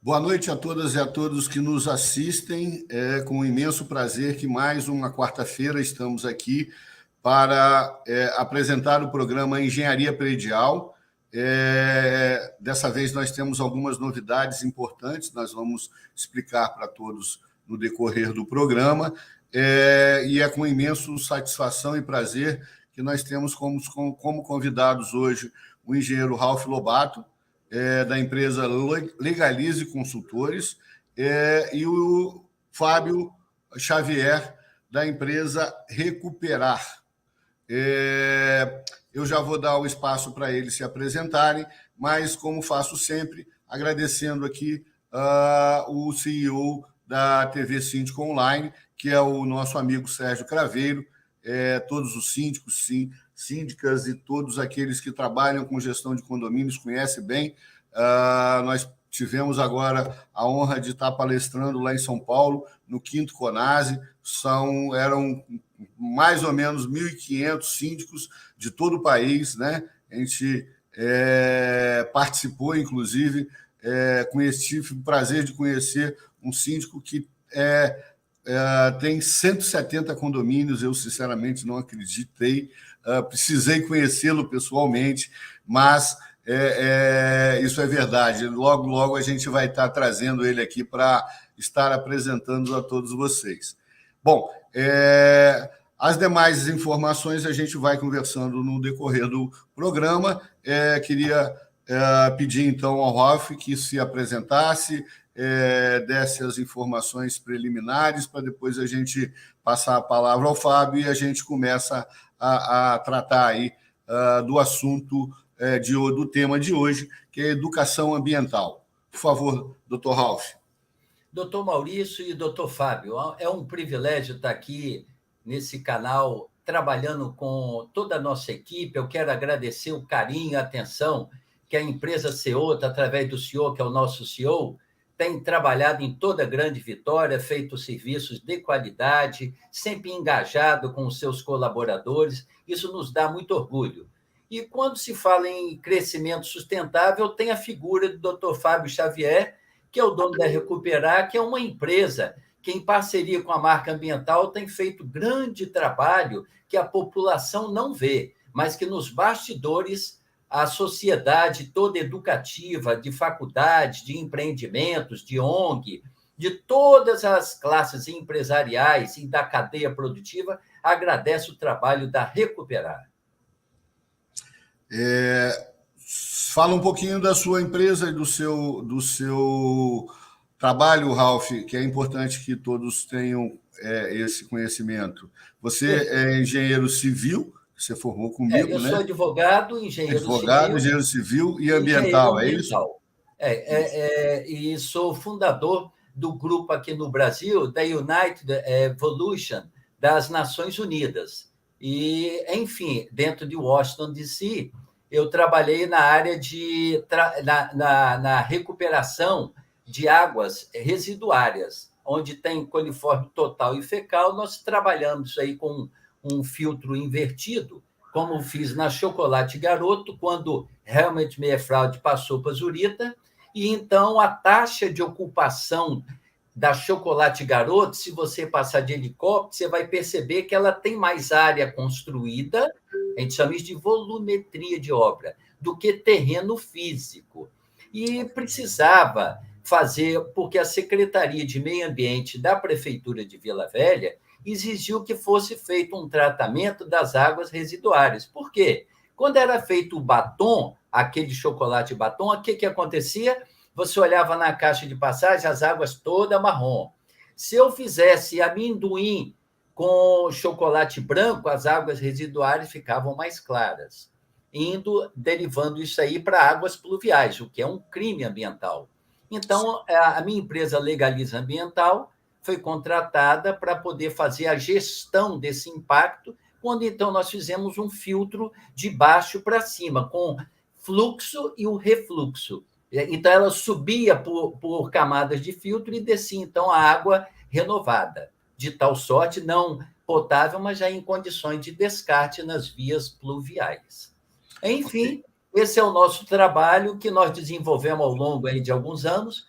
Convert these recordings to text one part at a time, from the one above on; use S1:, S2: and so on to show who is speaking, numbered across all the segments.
S1: Boa noite a todas e a todos que nos assistem. É com um imenso prazer que mais uma quarta-feira estamos aqui para apresentar o programa Engenharia Predial. Dessa vez nós temos algumas novidades importantes, nós vamos explicar para todos no decorrer do programa, e é com imensa satisfação e prazer que nós temos como convidados hoje o engenheiro Ralph Lobato, da empresa Legalize Consultores, e o Fábio Xavier, da empresa Recuperar. Eu já vou dar o espaço para eles se apresentarem, mas, como faço sempre, agradecendo aqui o CEO da TV Síndico Online, que é o nosso amigo Sérgio Craveiro, todos os síndicos, síndicas e todos aqueles que trabalham com gestão de condomínios conhecem bem. Nós tivemos agora a honra de estar palestrando lá em São Paulo, no 5º CONASE. Eram mais ou menos 1.500 síndicos de todo o país, né? A gente participou, inclusive, tive o prazer de conhecer um síndico que tem 170 condomínios. Eu, sinceramente, não acreditei. Precisei conhecê-lo pessoalmente, mas isso é verdade. Logo, logo, a gente vai estar trazendo ele aqui para estar apresentando a todos vocês. Bom, as demais informações a gente vai conversando no decorrer do programa. Queria pedir, então, ao Ralph que se apresentasse, desse as informações preliminares, para depois a gente passar a palavra ao Fábio e a gente começa a tratar aí do assunto, do tema de hoje, que é educação ambiental. Por favor, doutor Ralph.
S2: Doutor Maurício e doutor Fábio, é um privilégio estar aqui nesse canal, trabalhando com toda a nossa equipe. Eu quero agradecer o carinho e a atenção que a empresa Ceota, através do senhor, que é o nosso CEO, tem trabalhado em toda a Grande Vitória, feito serviços de qualidade, sempre engajado com os seus colaboradores. Isso nos dá muito orgulho. E quando se fala em crescimento sustentável, tem a figura do Dr. Fábio Xavier, que é o dono da Recuperar, que é uma empresa que, em parceria com a marca ambiental, tem feito grande trabalho que a população não vê, mas que nos bastidores a sociedade toda educativa, de faculdade, de empreendimentos, de ONG, de todas as classes empresariais e da cadeia produtiva, agradece o trabalho da Recuperar.
S1: Fala um pouquinho da sua empresa e do seu trabalho, Ralph, que é importante que todos tenham esse conhecimento. Você é engenheiro civil, você formou comigo,
S2: eu
S1: né?
S2: sou advogado,
S1: engenheiro civil e ambiental, é isso?
S2: E sou fundador do grupo aqui no Brasil, da United Evolution das Nações Unidas. E, enfim, dentro de Washington, D.C., eu trabalhei na área na recuperação de águas residuárias, onde tem coliforme total e fecal. Nós trabalhamos aí com um filtro invertido, como fiz na Chocolate Garoto, quando Helmut Meerfraud passou para Zurita, e então a taxa de ocupação da Chocolate Garoto, se você passar de helicóptero, você vai perceber que ela tem mais área construída, a gente chama isso de volumetria de obra, do que terreno físico. E precisava fazer, porque a Secretaria de Meio Ambiente da Prefeitura de Vila Velha exigiu que fosse feito um tratamento das águas residuárias. Por quê? Quando era feito o batom, aquele chocolate batom, o que acontecia? Você olhava na caixa de passagem, as águas todas marrom. Se eu fizesse amendoim com chocolate branco, as águas residuárias ficavam mais claras, derivando isso aí para águas pluviais, o que é um crime ambiental. Então, a minha empresa Legalize Ambiental foi contratada para poder fazer a gestão desse impacto, quando então nós fizemos um filtro de baixo para cima, com fluxo e o refluxo. Então, ela subia por camadas de filtro e descia, então, a água renovada, de tal sorte, não potável, mas já em condições de descarte nas vias pluviais. Enfim, esse é o nosso trabalho que nós desenvolvemos ao longo aí de alguns anos.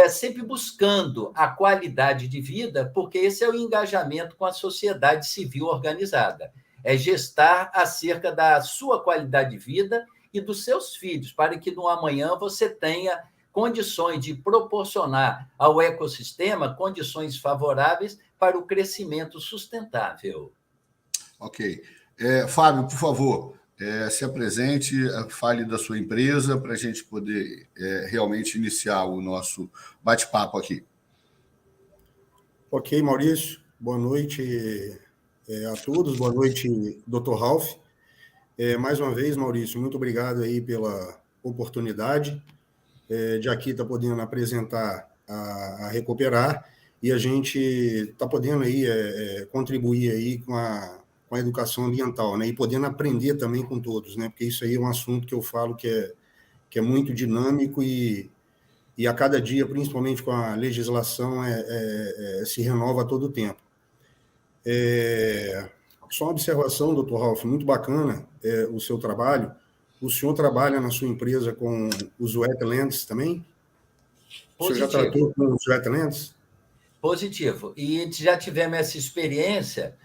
S2: sempre buscando a qualidade de vida, porque esse é o engajamento com a sociedade civil organizada. É gestar acerca da sua qualidade de vida e dos seus filhos, para que no amanhã você tenha condições de proporcionar ao ecossistema condições favoráveis para o crescimento sustentável.
S1: Ok. Fábio, por favor, se apresente, fale da sua empresa para a gente poder realmente iniciar o nosso bate-papo aqui.
S3: Ok, Maurício. Boa noite a todos. Boa noite, Dr. Ralph. Mais uma vez, Maurício, muito obrigado aí pela oportunidade de aqui estar podendo apresentar a Recuperar, e a gente está podendo aí contribuir aí com a educação ambiental, né? E podendo aprender também com todos, né? Porque isso aí é um assunto que eu falo que é muito dinâmico e a cada dia, principalmente com a legislação, se renova a todo tempo. Só uma observação, doutor Ralph, muito bacana o seu trabalho. O senhor trabalha na sua empresa com os wetlands também?
S2: Positivo.
S3: O senhor já tratou com os wetlands?
S2: Positivo. E já tivemos essa experiência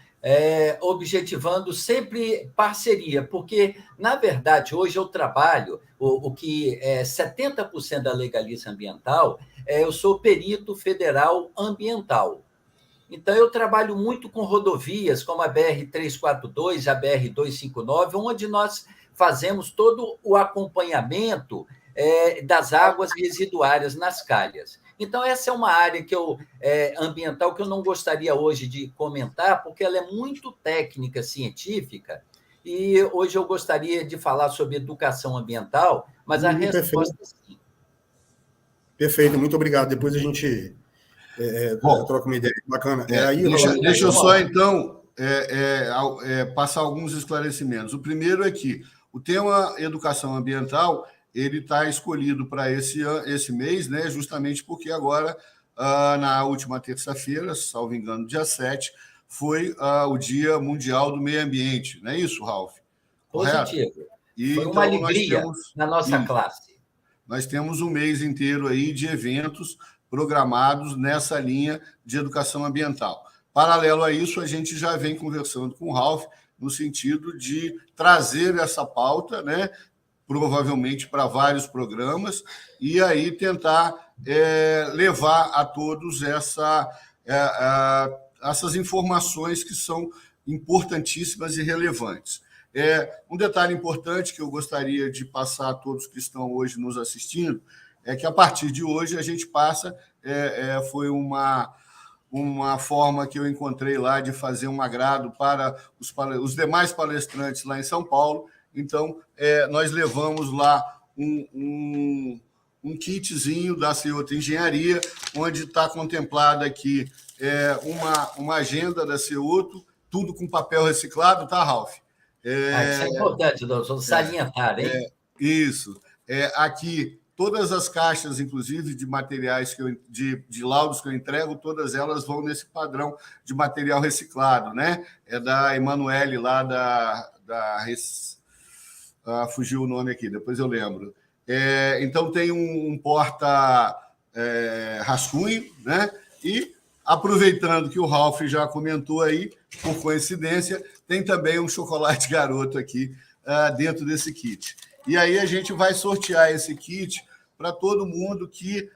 S2: objetivando sempre parceria, porque, na verdade, hoje eu trabalho, o que é 70% da legalização ambiental, eu sou perito federal ambiental. Então, eu trabalho muito com rodovias, como a BR-342, a BR-259, onde nós fazemos todo o acompanhamento das águas residuárias nas calhas. Então, essa é uma área ambiental que eu não gostaria hoje de comentar, porque ela é muito técnica, científica, e hoje eu gostaria de falar sobre educação ambiental, mas a resposta é sim.
S3: Perfeito, muito obrigado. Depois a gente troca uma ideia bacana.
S1: Deixa eu só, então, passar alguns esclarecimentos. O primeiro é que o tema educação ambiental ele está escolhido para esse mês, né, justamente porque agora, na última terça-feira, salvo engano, dia 7, foi o Dia Mundial do Meio Ambiente. Não é isso, Ralph?
S2: Positivo.
S1: E,
S2: foi uma alegria na nossa classe.
S1: Nós temos um mês inteiro aí de eventos programados nessa linha de educação ambiental. Paralelo a isso, a gente já vem conversando com o Ralph no sentido de trazer essa pauta, né, provavelmente para vários programas, e aí tentar levar a todos essas informações que são importantíssimas e relevantes. Um detalhe importante que eu gostaria de passar a todos que estão hoje nos assistindo é que, a partir de hoje, a gente passa... foi uma forma que eu encontrei lá de fazer um agrado para os demais palestrantes lá em São Paulo. Então, nós levamos lá um kitzinho da Ceoto Engenharia, onde está contemplada aqui uma agenda da Ceoto, tudo com papel reciclado, tá, Ralph?
S2: Isso é importante, doutor, salientar, hein?
S1: Isso. Aqui, todas as caixas, inclusive, de materiais, de laudos que eu entrego, todas elas vão nesse padrão de material reciclado, né? É da Emanuele, lá fugiu o nome aqui, depois eu lembro. Então, tem um porta-rascunho, né? E, aproveitando que o Ralph já comentou aí, por coincidência, tem também um chocolate garoto aqui dentro desse kit. E aí a gente vai sortear esse kit para todo mundo que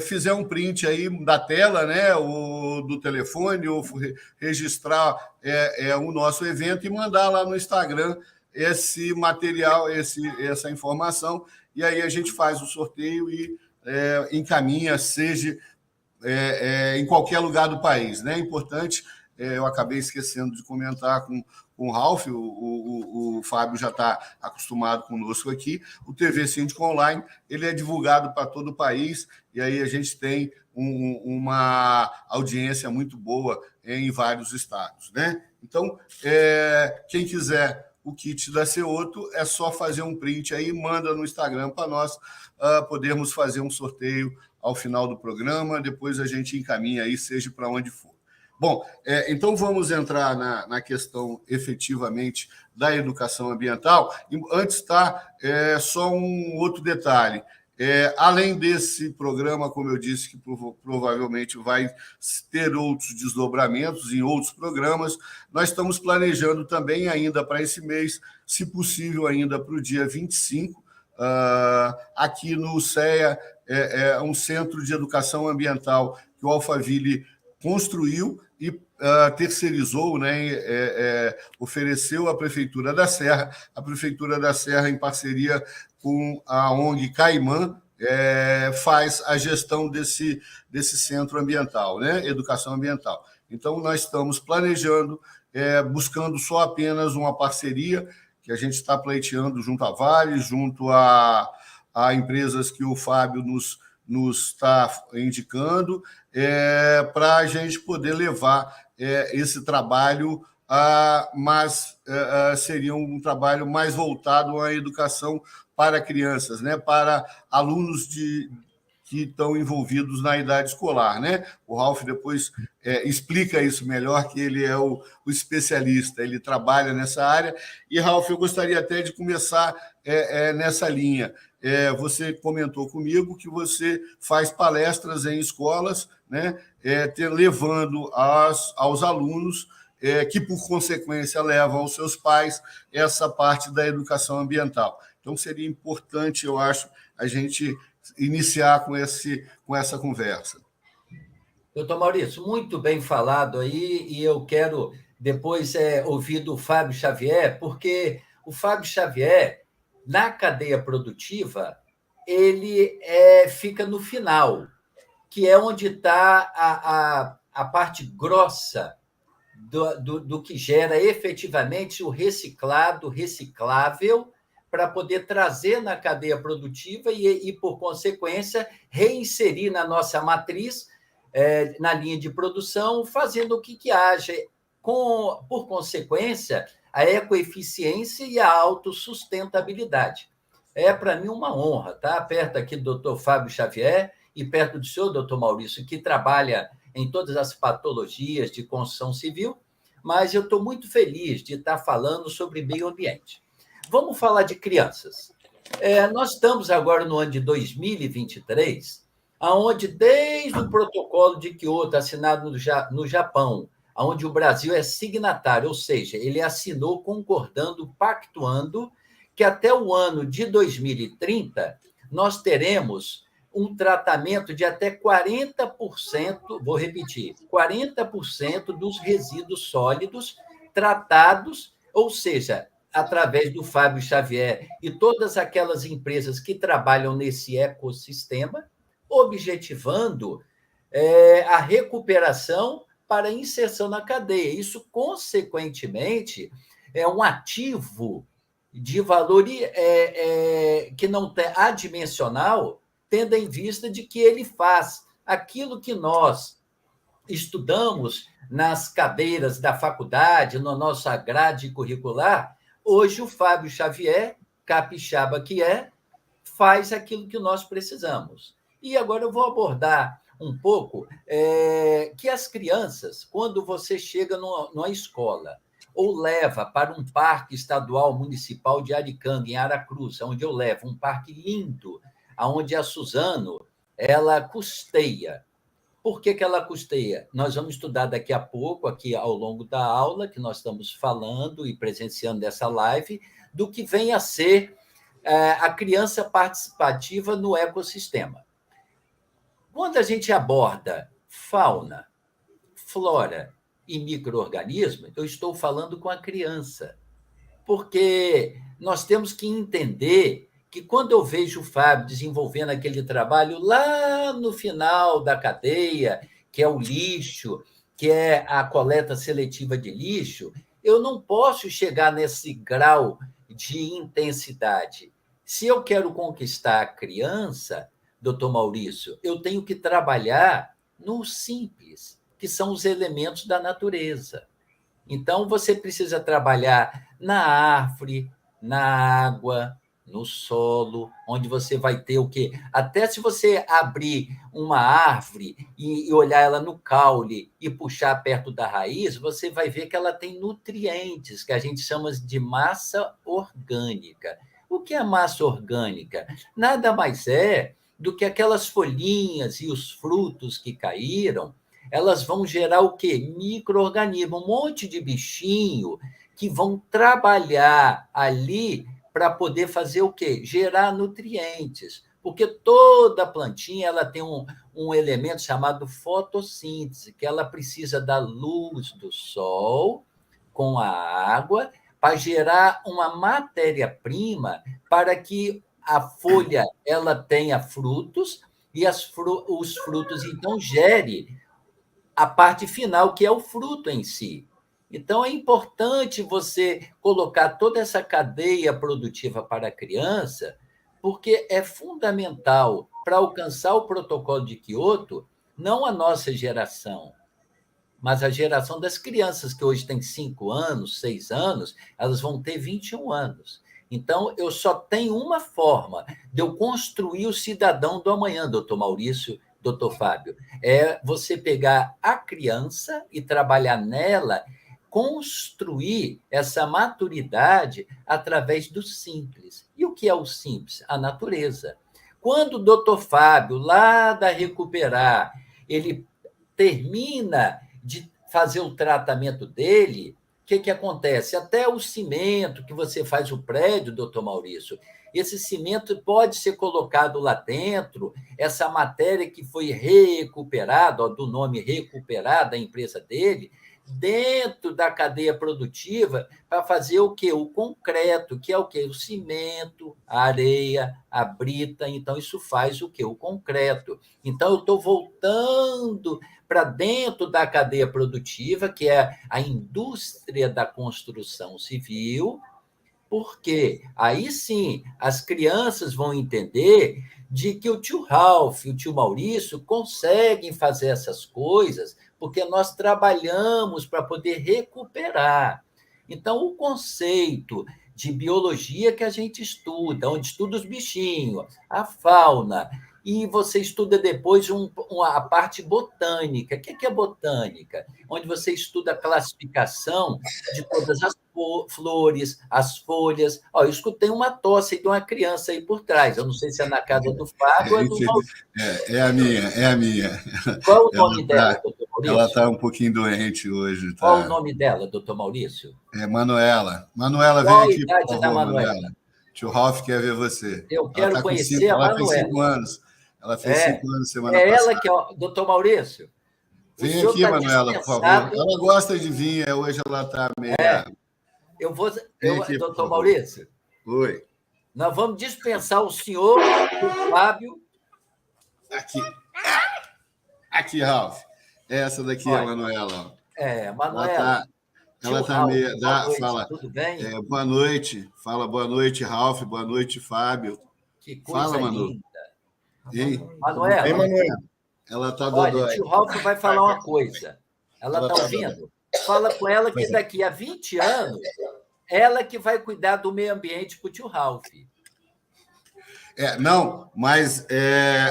S1: fizer um print aí da tela, né, ou do telefone, ou registrar o nosso evento e mandar lá no Instagram esse material, essa informação, e aí a gente faz o sorteio e encaminha, seja em qualquer lugar do país, né? É importante, eu acabei esquecendo de comentar com o Ralph, o Fábio já está acostumado conosco aqui, o TV Síndico Online, ele é divulgado para todo o país, e aí a gente tem uma audiência muito boa em vários estados, né? Então, quem quiser o kit da Ceoto, é só fazer um print aí, manda no Instagram para nós podermos fazer um sorteio ao final do programa, depois a gente encaminha aí, seja para onde for. Bom, então vamos entrar na questão efetivamente da educação ambiental. Antes, só um outro detalhe. Além desse programa, como eu disse, que provavelmente vai ter outros desdobramentos em outros programas, nós estamos planejando também ainda para esse mês, se possível ainda para o dia 25, aqui no CEA, um centro de educação ambiental que o Alphaville construiu e terceirizou, né, ofereceu à Prefeitura da Serra. A Prefeitura da Serra, em parceria com a ONG Caimã, faz a gestão desse centro ambiental, né, educação ambiental. Então, nós estamos planejando, buscando só apenas uma parceria que a gente está pleiteando junto à Vale, junto a empresas que o Fábio nos está indicando, para a gente poder levar esse trabalho, mas seria um trabalho mais voltado à educação para crianças, né, para alunos que estão envolvidos na idade escolar, né? O Ralf depois explica isso melhor, que ele é o especialista, ele trabalha nessa área. E, Ralf, eu gostaria até de começar nessa linha. Você comentou comigo que você faz palestras em escolas, né, levando aos alunos, que, por consequência, levam aos seus pais essa parte da educação ambiental. Então, seria importante, eu acho, a gente iniciar com essa conversa.
S2: Doutor Maurício, muito bem falado aí, e eu quero depois ouvir do Fábio Xavier, porque o Fábio Xavier, na cadeia produtiva, ele fica no final, que é onde está a parte grossa do que gera efetivamente o reciclado, reciclável, para poder trazer na cadeia produtiva e, por consequência, reinserir na nossa matriz, na linha de produção, fazendo o que haja, por consequência, a ecoeficiência e a autossustentabilidade. É, para mim, uma honra estar perto aqui do doutor Fábio Xavier e perto do senhor, doutor Maurício, que trabalha em todas as patologias de construção civil, mas eu estou muito feliz de estar falando sobre meio ambiente. Vamos falar de crianças. Nós estamos agora no ano de 2023, onde, desde o protocolo de Kyoto, assinado no Japão, onde o Brasil é signatário, ou seja, ele assinou concordando, pactuando, que até o ano de 2030 nós teremos um tratamento de até 40%, vou repetir, 40% dos resíduos sólidos tratados, ou seja, através do Fábio Xavier e todas aquelas empresas que trabalham nesse ecossistema, objetivando a recuperação para inserção na cadeia. Isso, consequentemente, é um ativo de valor que não é adimensional, tendo em vista de que ele faz aquilo que nós estudamos nas cadeiras da faculdade, na nossa grade curricular. Hoje, o Fábio Xavier, capixaba que faz aquilo que nós precisamos. E agora eu vou abordar um pouco que as crianças, quando você chega numa escola ou leva para um parque estadual municipal de Aricanga, em Aracruz, onde eu levo, um parque lindo, onde a Suzano ela custeia. Por que ela custeia? Nós vamos estudar daqui a pouco, aqui ao longo da aula, que nós estamos falando e presenciando dessa live, do que vem a ser a criança participativa no ecossistema. Quando a gente aborda fauna, flora e micro-organismos, eu estou falando com a criança, porque nós temos que entender que, quando eu vejo o Fábio desenvolvendo aquele trabalho lá no final da cadeia, que é o lixo, que é a coleta seletiva de lixo, eu não posso chegar nesse grau de intensidade. Se eu quero conquistar a criança, doutor Maurício, eu tenho que trabalhar no simples, que são os elementos da natureza. Então, você precisa trabalhar na árvore, na água, no solo, onde você vai ter o quê? Até se você abrir uma árvore e olhar ela no caule e puxar perto da raiz, você vai ver que ela tem nutrientes, que a gente chama de massa orgânica. O que é massa orgânica? Nada mais é do que aquelas folhinhas e os frutos que caíram, elas vão gerar o quê? Micro-organismo, um monte de bichinho que vão trabalhar ali para poder fazer o quê? Gerar nutrientes. Porque toda plantinha ela tem um elemento chamado fotossíntese, que ela precisa da luz do sol com a água para gerar uma matéria-prima para que a folha ela tenha frutos e os frutos, então, gere a parte final, que é o fruto em si. Então, é importante você colocar toda essa cadeia produtiva para a criança, porque é fundamental para alcançar o protocolo de Kyoto, não a nossa geração, mas a geração das crianças, que hoje têm 5 anos, 6 anos, elas vão ter 21 anos. Então, eu só tenho uma forma de eu construir o cidadão do amanhã, doutor Maurício, doutor Fábio, é você pegar a criança e trabalhar nela, construir essa maturidade através do simples. E o que é o simples? A natureza. Quando o doutor Fábio, lá da Recuperar, ele termina de fazer o tratamento dele, o que acontece? Até o cimento que você faz o prédio, doutor Maurício, esse cimento pode ser colocado lá dentro, essa matéria que foi recuperada, do nome Recuperar, da empresa dele, dentro da cadeia produtiva, para fazer o quê? O concreto, que é o quê? O cimento, a areia, a brita. Então, isso faz o quê? O concreto. Então, eu estou voltando para dentro da cadeia produtiva, que é a indústria da construção civil, porque aí sim as crianças vão entender de que o tio Ralph e o tio Maurício conseguem fazer essas coisas porque nós trabalhamos para poder recuperar. Então, o conceito de biologia que a gente estuda, onde estuda os bichinhos, a fauna, e você estuda depois a parte botânica. O que é botânica? Onde você estuda a classificação de todas as flores, as folhas. Eu escutei uma tosse de uma criança aí por trás. Eu não sei se é na casa do Fábio ou é do Maurício.
S1: É a minha, é a minha.
S2: Qual o nome dela, doutor Maurício?
S1: Ela está um pouquinho doente hoje. Tá?
S2: Qual o nome dela, doutor Maurício?
S1: É Manuela. Manuela, vem
S2: Qual
S1: aqui,
S2: a idade
S1: por favor,
S2: da Manuela?
S1: Tio Ralph quer ver você.
S2: Eu quero conhecer a
S1: Manuela. Ela fez 5
S2: Manuela.
S1: anos. Ela fez 5 anos semana
S2: passada.
S1: passada.
S2: Ela que é, doutor Maurício.
S1: Vem aqui, Manuela, por favor. Ela gosta de vir, hoje ela está meio.
S2: Doutor Maurício.
S1: Oi.
S2: Nós vamos dispensar o senhor, o Fábio.
S1: Aqui, Ralph. Essa daqui é a Manuela.
S2: Manuela.
S1: Ela está meio.
S2: Fala. Tudo bem?
S1: Boa noite. Fala boa noite, Ralph. Boa noite, Fábio.
S2: Que coisa
S1: Manu.
S2: linda.
S1: Hein?
S2: Manuela.
S3: Manuela.
S1: Ela está
S2: Olha, o tio Ralph vai falar uma coisa. Ela está ouvindo? Fala com ela que daqui a 20 anos, ela que vai cuidar do meio ambiente para o tio Ralph.
S1: Não, mas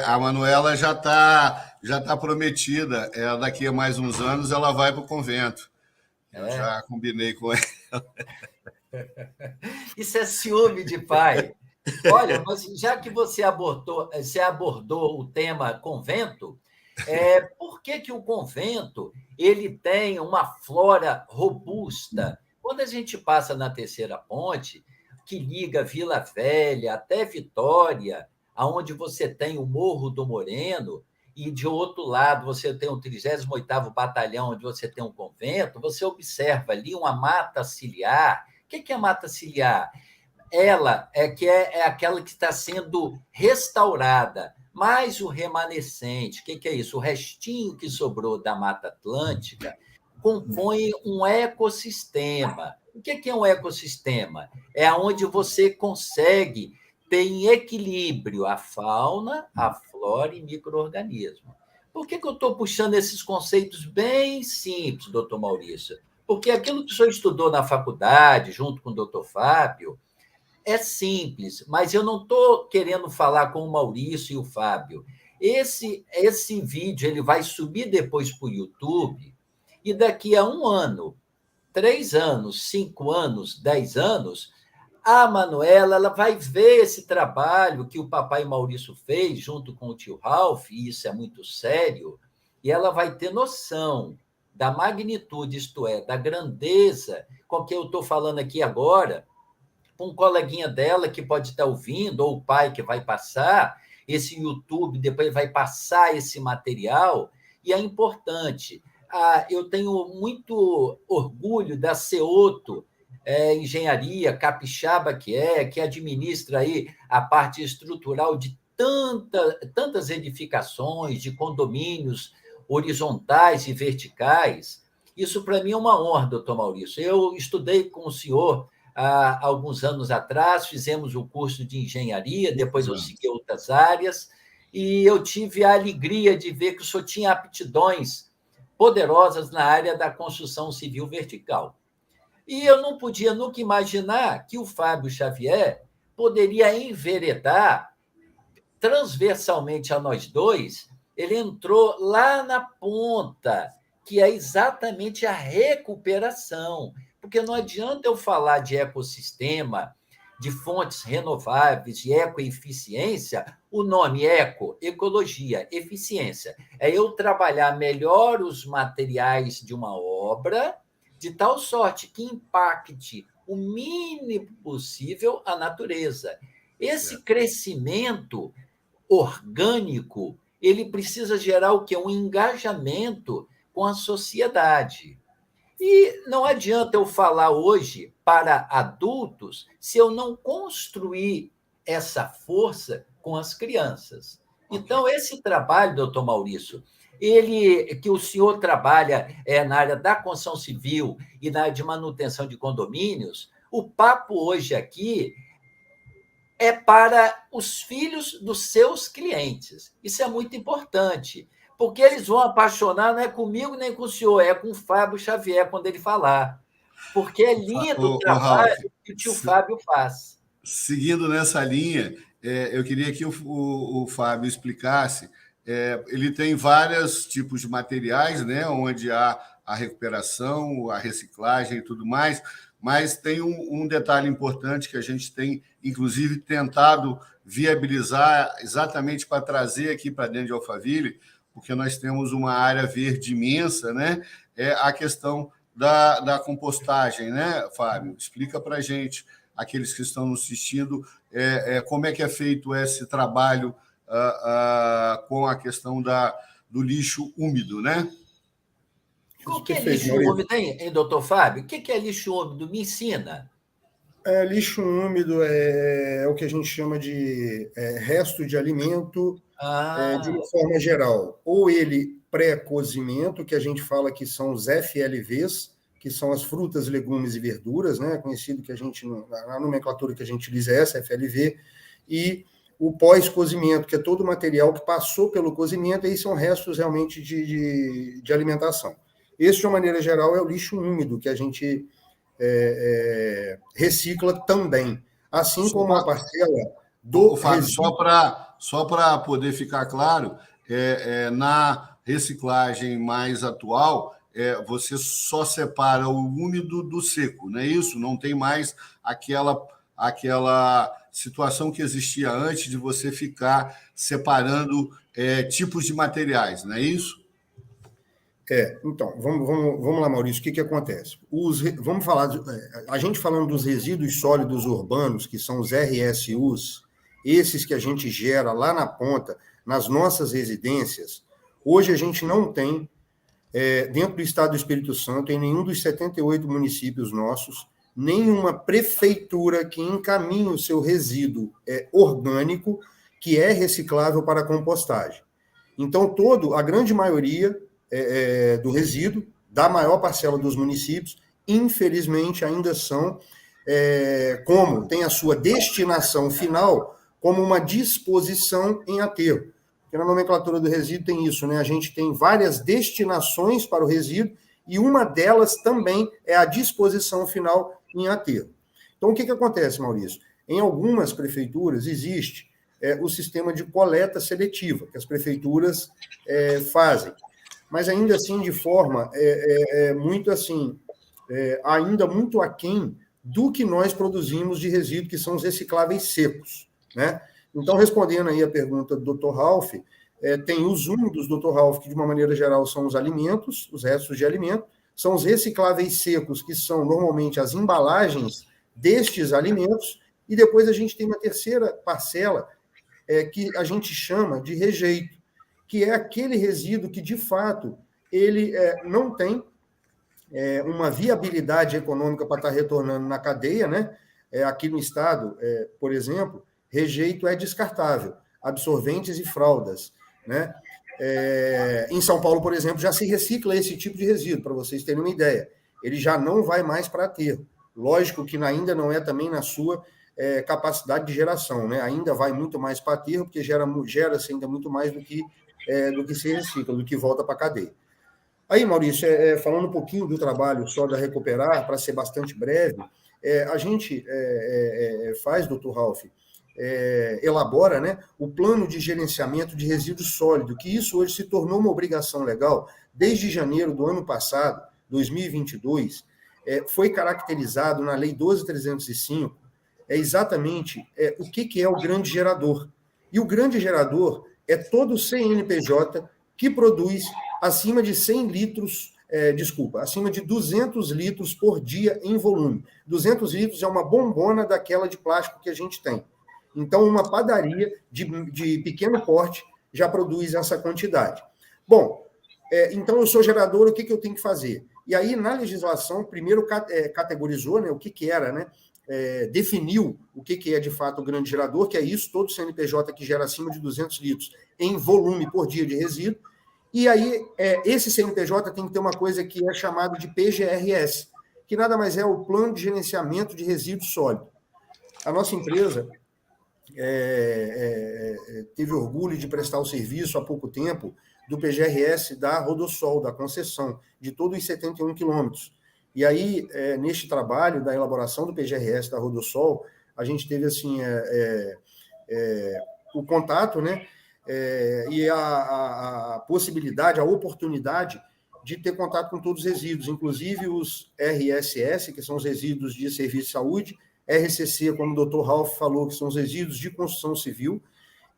S1: a Manuela já tá prometida. Daqui a mais uns anos ela vai para o convento. Eu já combinei com ela.
S2: Isso é ciúme de pai. Olha, mas já que você abordou o tema convento, por que o convento ele tem uma flora robusta? Quando a gente passa na Terceira Ponte, que liga Vila Velha até Vitória, aonde você tem o Morro do Moreno, e de outro lado você tem o 38º Batalhão, onde você tem um convento, você observa ali uma mata ciliar. O que é a mata ciliar? Ela é aquela que está sendo restaurada, mas o remanescente, o que é isso? O restinho que sobrou da Mata Atlântica compõe um ecossistema. O que é um ecossistema? É onde você consegue ter em equilíbrio a fauna, a flora e micro-organismo. Por que eu estou puxando esses conceitos bem simples, doutor Maurício? Porque aquilo que o senhor estudou na faculdade, junto com o doutor Fábio, é simples, mas eu não estou querendo falar com o Maurício e o Fábio. Esse vídeo ele vai subir depois para o YouTube, e daqui a 1 ano, 3 anos, 5 anos, 10 anos, A Manuela, ela vai ver esse trabalho que o papai Maurício fez junto com o tio Ralph, e isso é muito sério, e ela vai ter noção da magnitude, isto é, da grandeza com que eu estou falando aqui agora, com um coleguinha dela que pode estar ouvindo, ou o pai que vai passar esse YouTube, depois vai passar esse material, e é importante. Eu tenho muito orgulho da Ceoto, Engenharia Capixaba, que administra aí a parte estrutural de tantas edificações, de condomínios horizontais e verticais. Isso, para mim, é uma honra, doutor Maurício. Eu estudei com o senhor há alguns anos atrás, fizemos o curso de engenharia, depois eu segui outras áreas, e eu tive a alegria de ver que o senhor tinha aptidões poderosas na área da construção civil vertical. E eu não podia nunca imaginar que o Fábio Xavier poderia enveredar transversalmente a nós dois. Ele entrou lá na ponta, que é exatamente a recuperação. Porque não adianta eu falar de ecossistema, de fontes renováveis, de ecoeficiência, o nome eco, ecologia, eficiência. É eu trabalhar melhor os materiais de uma obra, de tal sorte que impacte o mínimo possível a natureza. Esse crescimento orgânico, ele precisa gerar o quê? Um engajamento com a sociedade. E não adianta eu falar hoje para adultos se eu não construir essa força com as crianças. Então, esse trabalho, doutor Maurício, que o senhor trabalha na área da construção civil e na área de manutenção de condomínios, o papo hoje aqui é para os filhos dos seus clientes. Isso é muito importante, porque eles vão apaixonar não é comigo nem com o senhor, é com o Fábio Xavier quando ele falar. Porque é lindo o trabalho que o tio Fábio faz.
S1: Seguindo nessa linha, eu queria que o Fábio explicasse. Ele tem vários tipos de materiais, né, onde há a recuperação, a reciclagem e tudo mais, mas tem um detalhe importante que a gente tem, inclusive, tentado viabilizar exatamente para trazer aqui para dentro de Alphaville, porque nós temos uma área verde imensa, né? É a questão da compostagem, né, Fábio? Explica para a gente, aqueles que estão nos assistindo, como é que é feito esse trabalho com a questão do lixo úmido, né?
S2: O que é lixo úmido, hein, doutor Fábio? O que é lixo úmido? Me ensina.
S3: Lixo úmido é o que a gente chama de resto de alimento de uma forma geral. Ou ele pré-cozimento, que a gente fala que são os FLVs, que são as frutas, legumes e verduras, né? Conhecido que a gente, na nomenclatura que a gente diz é essa, FLV, e o pós-cozimento, que é todo o material que passou pelo cozimento, aí são restos realmente de alimentação. Esse, de uma maneira geral, é o lixo úmido, que a gente recicla também. Assim como a parcela do
S1: Fábio,
S3: resíduo...
S1: Só para poder ficar claro, na reciclagem mais atual, você só separa o úmido do seco, não é isso? Não tem mais aquela situação que existia antes de você ficar separando tipos de materiais, não é isso?
S3: Então, vamos lá, Maurício, o que acontece? Vamos falar, a gente falando dos resíduos sólidos urbanos, que são os RSUs, esses que a gente gera lá na ponta, nas nossas residências, hoje a gente não tem, dentro do estado do Espírito Santo, em nenhum dos 78 municípios nossos, nenhuma prefeitura que encaminhe o seu resíduo orgânico que é reciclável para compostagem. Então, a grande maioria do resíduo, da maior parcela dos municípios, infelizmente ainda são, como tem a sua destinação final, como uma disposição em aterro. Porque na nomenclatura do resíduo tem isso, né? A gente tem várias destinações para o resíduo e uma delas também é a disposição final em aterro. Então, o que acontece, Maurício? Em algumas prefeituras existe o sistema de coleta seletiva, que as prefeituras fazem. Mas ainda assim, de forma muito assim, ainda muito aquém do que nós produzimos de resíduo, que são os recicláveis secos, né? Então, respondendo aí a pergunta do Dr. Ralph, tem os úmidos, Dr. Ralph, que de uma maneira geral são os alimentos, os restos de alimento, são os recicláveis secos, que são normalmente as embalagens destes alimentos, e depois a gente tem uma terceira parcela, que a gente chama de rejeito, que é aquele resíduo que, de fato, ele não tem uma viabilidade econômica para estar retornando na cadeia, né? Aqui no estado, por exemplo, rejeito é descartável, absorventes e fraldas, né? Em São Paulo, por exemplo, já se recicla esse tipo de resíduo, para vocês terem uma ideia. Ele já não vai mais para aterro. Lógico que ainda não é também na sua capacidade de geração, né? Ainda vai muito mais para aterro, porque gera-se ainda muito mais do que se recicla, do que volta para a cadeia. Aí, Maurício, falando um pouquinho do trabalho só da Recuperar, para ser bastante breve, a gente faz, Dr. Ralph, elabora, né, o plano de gerenciamento de resíduos sólidos, que isso hoje se tornou uma obrigação legal desde janeiro do ano passado, 2022, foi caracterizado na Lei 12.305, exatamente o que é o grande gerador. E o grande gerador é todo CNPJ que produz acima de 100 litros, acima de 200 litros por dia em volume. 200 litros é uma bombona daquela de plástico que a gente tem. Então, uma padaria de pequeno porte já produz essa quantidade. Bom, então eu sou gerador, o que eu tenho que fazer? E aí, na legislação, primeiro categorizou, né, o que era, né? Definiu o que é de fato o grande gerador, que é isso, todo CNPJ que gera acima de 200 litros em volume por dia de resíduo. E aí, esse CNPJ tem que ter uma coisa que é chamado de PGRS, que nada mais é o Plano de Gerenciamento de Resíduos Sólidos. A nossa empresa teve orgulho de prestar o serviço há pouco tempo do PGRS da Rodossol, da concessão, de todos os 71 quilômetros. E aí, neste trabalho da elaboração do PGRS da Rodossol, a gente teve assim, o contato, né? E a possibilidade, a oportunidade de ter contato com todos os resíduos, inclusive os RSS, que são os resíduos de serviço de saúde, RCC, como o Dr. Ralph falou, que são os resíduos de construção civil,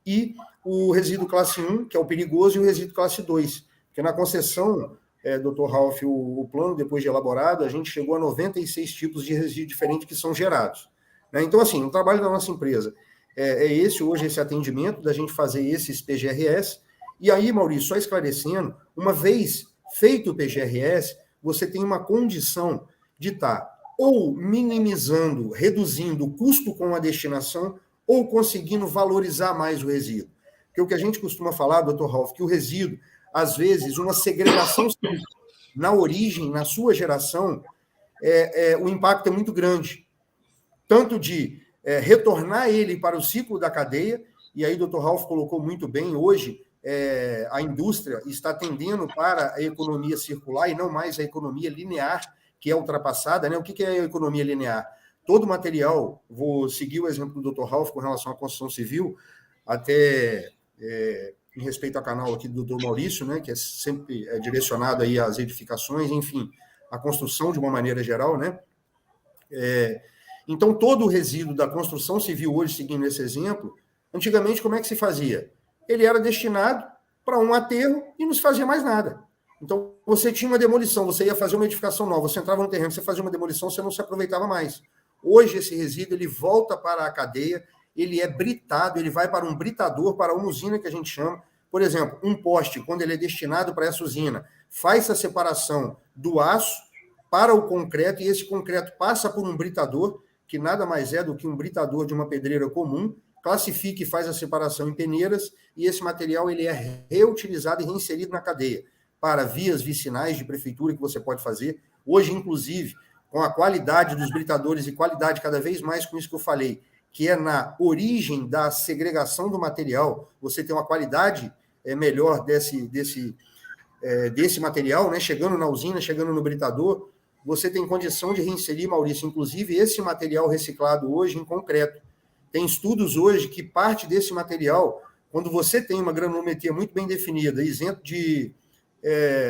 S3: e o resíduo classe 1, que é o perigoso, e o resíduo classe 2, porque na concessão, Dr. Ralph, o plano, depois de elaborado, a gente chegou a 96 tipos de resíduos diferentes que são gerados, né? Então, assim, o trabalho da nossa empresa esse atendimento, da gente fazer esses PGRS. E aí, Maurício, só esclarecendo, uma vez feito o PGRS, você tem uma condição de estar ou minimizando, reduzindo o custo com a destinação, ou conseguindo valorizar mais o resíduo. Porque o que a gente costuma falar, Dr. Ralph, que o resíduo, às vezes, uma segregação na origem, na sua geração, o impacto é muito grande. Tanto de retornar ele para o ciclo da cadeia, e aí o Dr. Ralph colocou muito bem, hoje a indústria está tendendo para a economia circular e não mais a economia linear, que é ultrapassada, né? O que é a economia linear? Todo material, vou seguir o exemplo do Dr. Ralph com relação à construção civil, até em respeito ao canal aqui do Dr. Maurício, né, que é sempre direcionado aí às edificações, enfim, a construção de uma maneira geral, né? Então, todo o resíduo da construção civil hoje, seguindo esse exemplo, antigamente, como é que se fazia? Ele era destinado para um aterro e não se fazia mais nada. Então, você tinha uma demolição, você ia fazer uma edificação nova, você entrava no terreno, você fazia uma demolição, você não se aproveitava mais. Hoje, esse resíduo, ele volta para a cadeia, ele é britado, ele vai para um britador, para uma usina que a gente chama. Por exemplo, um poste, quando ele é destinado para essa usina, faz a separação do aço para o concreto, e esse concreto passa por um britador, que nada mais é do que um britador de uma pedreira comum, classifica e faz a separação em peneiras, e esse material ele é reutilizado e reinserido na cadeia, para vias vicinais de prefeitura que você pode fazer. Hoje, inclusive, com a qualidade dos britadores e qualidade cada vez mais com isso que eu falei, que é na origem da segregação do material, você tem uma qualidade melhor desse material, né? Chegando na usina, chegando no britador, você tem condição de reinserir, Maurício, inclusive esse material reciclado hoje em concreto. Tem estudos hoje que parte desse material, quando você tem uma granulometria muito bem definida, isento de...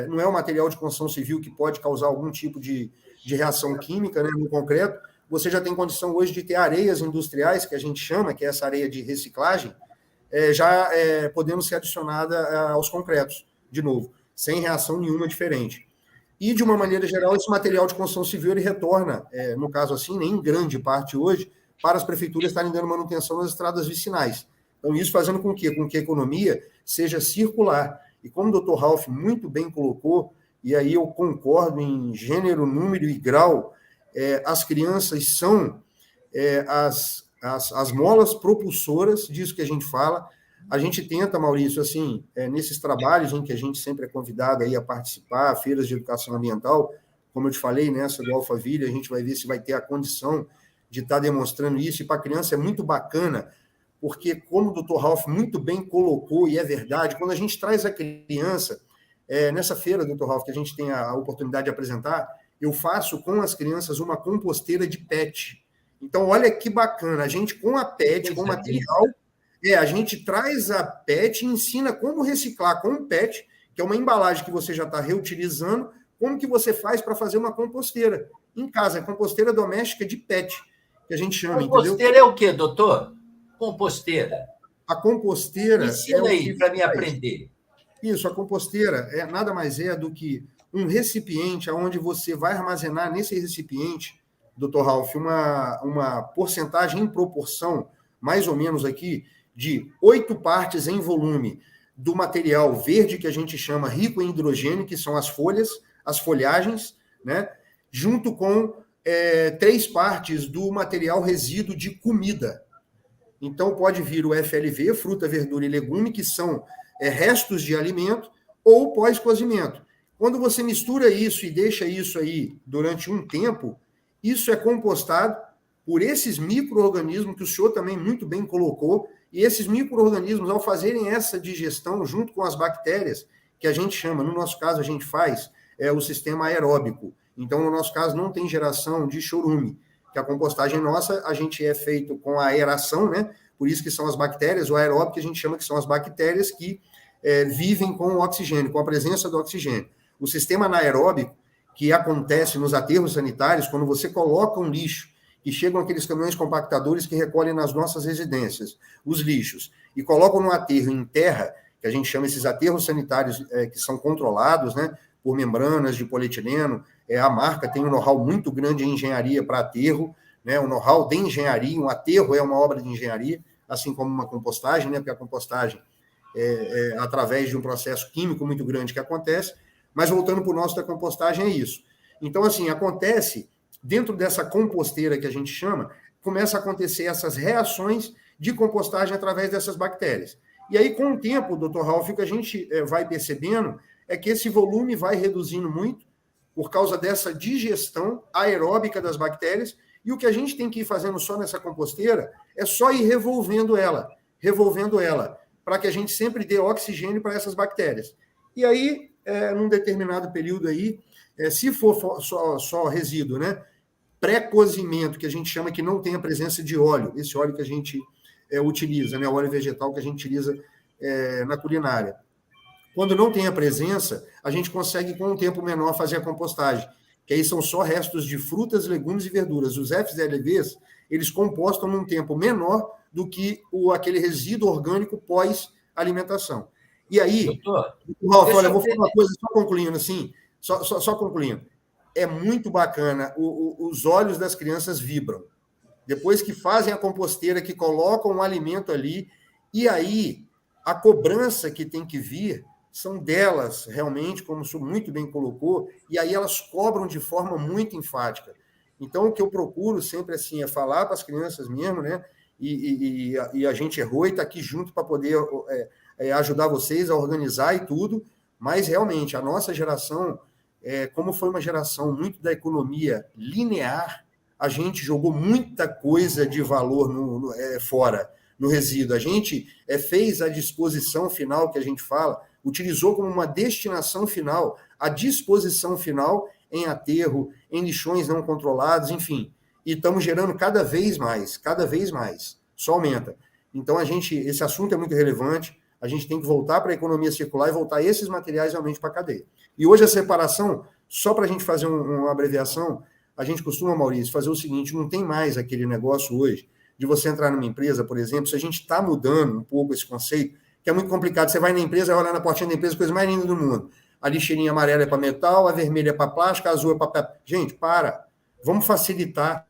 S3: não é um material de construção civil que pode causar algum tipo de reação química, né, no concreto, você já tem condição hoje de ter areias industriais, que a gente chama, que é essa areia de reciclagem, já podendo ser adicionada aos concretos, de novo, sem reação nenhuma diferente. E, de uma maneira geral, esse material de construção civil ele retorna, no caso assim, em grande parte hoje, para as prefeituras estarem dando manutenção nas estradas vicinais. Então, isso fazendo com que a economia seja circular. E como o doutor Ralf muito bem colocou, e aí eu concordo em gênero, número e grau, as crianças são as molas propulsoras disso que a gente fala. A gente tenta, Maurício, assim, nesses trabalhos em que a gente sempre é convidado aí a participar, feiras de educação ambiental, como eu te falei, nessa do Alphaville, a gente vai ver se vai ter a condição de estar demonstrando isso, e para a criança é muito bacana, porque, como o doutor Ralf muito bem colocou, e é verdade, quando a gente traz a criança, nessa feira, doutor Ralf, que a gente tem a oportunidade de apresentar, eu faço com as crianças uma composteira de PET. Então, olha que bacana, a gente com a PET, com o material, a gente traz a PET e ensina como reciclar com o PET, que é uma embalagem que você já está reutilizando, como que você faz para fazer uma composteira em casa, composteira doméstica de PET, que a gente chama,
S2: composteira,
S3: entendeu?
S2: É o quê, doutor? Composteira.
S3: A composteira...
S2: Ensina aí para mim aprender.
S3: Isso, a composteira nada mais do que um recipiente onde você vai armazenar nesse recipiente, doutor Ralf, uma porcentagem em proporção, mais ou menos aqui, de 8 partes em volume do material verde, que a gente chama rico em hidrogênio, que são as folhas, as folhagens, né? Junto com 3 partes do material resíduo de comida. Então, pode vir o FLV, fruta, verdura e legume, que são restos de alimento, ou pós-cozimento. Quando você mistura isso e deixa isso aí durante um tempo, isso é compostado por esses micro-organismos que o senhor também muito bem colocou, e esses micro-organismos, ao fazerem essa digestão junto com as bactérias, que a gente chama, no nosso caso a gente faz, o sistema aeróbico. Então, no nosso caso, não tem geração de chorume, que a compostagem nossa, a gente é feito com a aeração, né? Por isso que são as bactérias, o aeróbico que a gente chama que são as bactérias que vivem com o oxigênio, com a presença do oxigênio. O sistema anaeróbico, que acontece nos aterros sanitários, quando você coloca um lixo, e chegam aqueles caminhões compactadores que recolhem nas nossas residências os lixos, e colocam no aterro em terra, que a gente chama esses aterros sanitários que são controlados, né, por membranas de polietileno. A marca tem um know-how muito grande em engenharia para aterro, né, um know-how de engenharia, um aterro é uma obra de engenharia, assim como uma compostagem, né, porque a compostagem é através de um processo químico muito grande que acontece. Mas voltando para o nosso da compostagem, é isso. Então, assim, acontece, dentro dessa composteira que a gente chama, começa a acontecer essas reações de compostagem através dessas bactérias. E aí, com o tempo, doutor Ralf, o que a gente vai percebendo é que esse volume vai reduzindo muito por causa dessa digestão aeróbica das bactérias, e o que a gente tem que ir fazendo só nessa composteira é só ir revolvendo ela, para que a gente sempre dê oxigênio para essas bactérias. E aí, num determinado período aí, se for só resíduo, né, pré-cozimento, que a gente chama que não tem a presença de óleo, esse óleo que a gente utiliza, né, o óleo vegetal que a gente utiliza na culinária. Quando não tem a presença, a gente consegue, com um tempo menor, fazer a compostagem, que aí são só restos de frutas, legumes e verduras. Os FLVs, eles compostam num tempo menor do que aquele resíduo orgânico pós-alimentação. E aí,
S2: doutor,
S3: Ralf, olha, eu vou falar uma coisa, só concluindo assim, só concluindo. É muito bacana, os olhos das crianças vibram. Depois que fazem a composteira, que colocam um alimento ali, e aí a cobrança que tem que vir são delas, realmente, como o senhor muito bem colocou, e aí elas cobram de forma muito enfática. Então, o que eu procuro sempre assim é falar para as crianças mesmo, né? E a gente errou e está aqui junto para poder ajudar vocês a organizar e tudo, mas realmente a nossa geração, como foi uma geração muito da economia linear, a gente jogou muita coisa de valor fora, no resíduo. A gente fez a disposição final, que a gente fala, utilizou como uma destinação final, a disposição final em aterro, em lixões não controlados, enfim. E estamos gerando cada vez mais, só aumenta. Então, esse assunto é muito relevante, a gente tem que voltar para a economia circular e voltar esses materiais realmente para a cadeia. E hoje a separação, só para a gente fazer uma abreviação, a gente costuma, Maurício, fazer o seguinte, não tem mais aquele negócio hoje de você entrar numa empresa, por exemplo, se a gente está mudando um pouco esse conceito, que é muito complicado, você vai na empresa, vai olhar na portinha da empresa, coisa mais linda do mundo. A lixeirinha amarela é para metal, a vermelha é para plástico, a azul é para papel. Gente, vamos facilitar,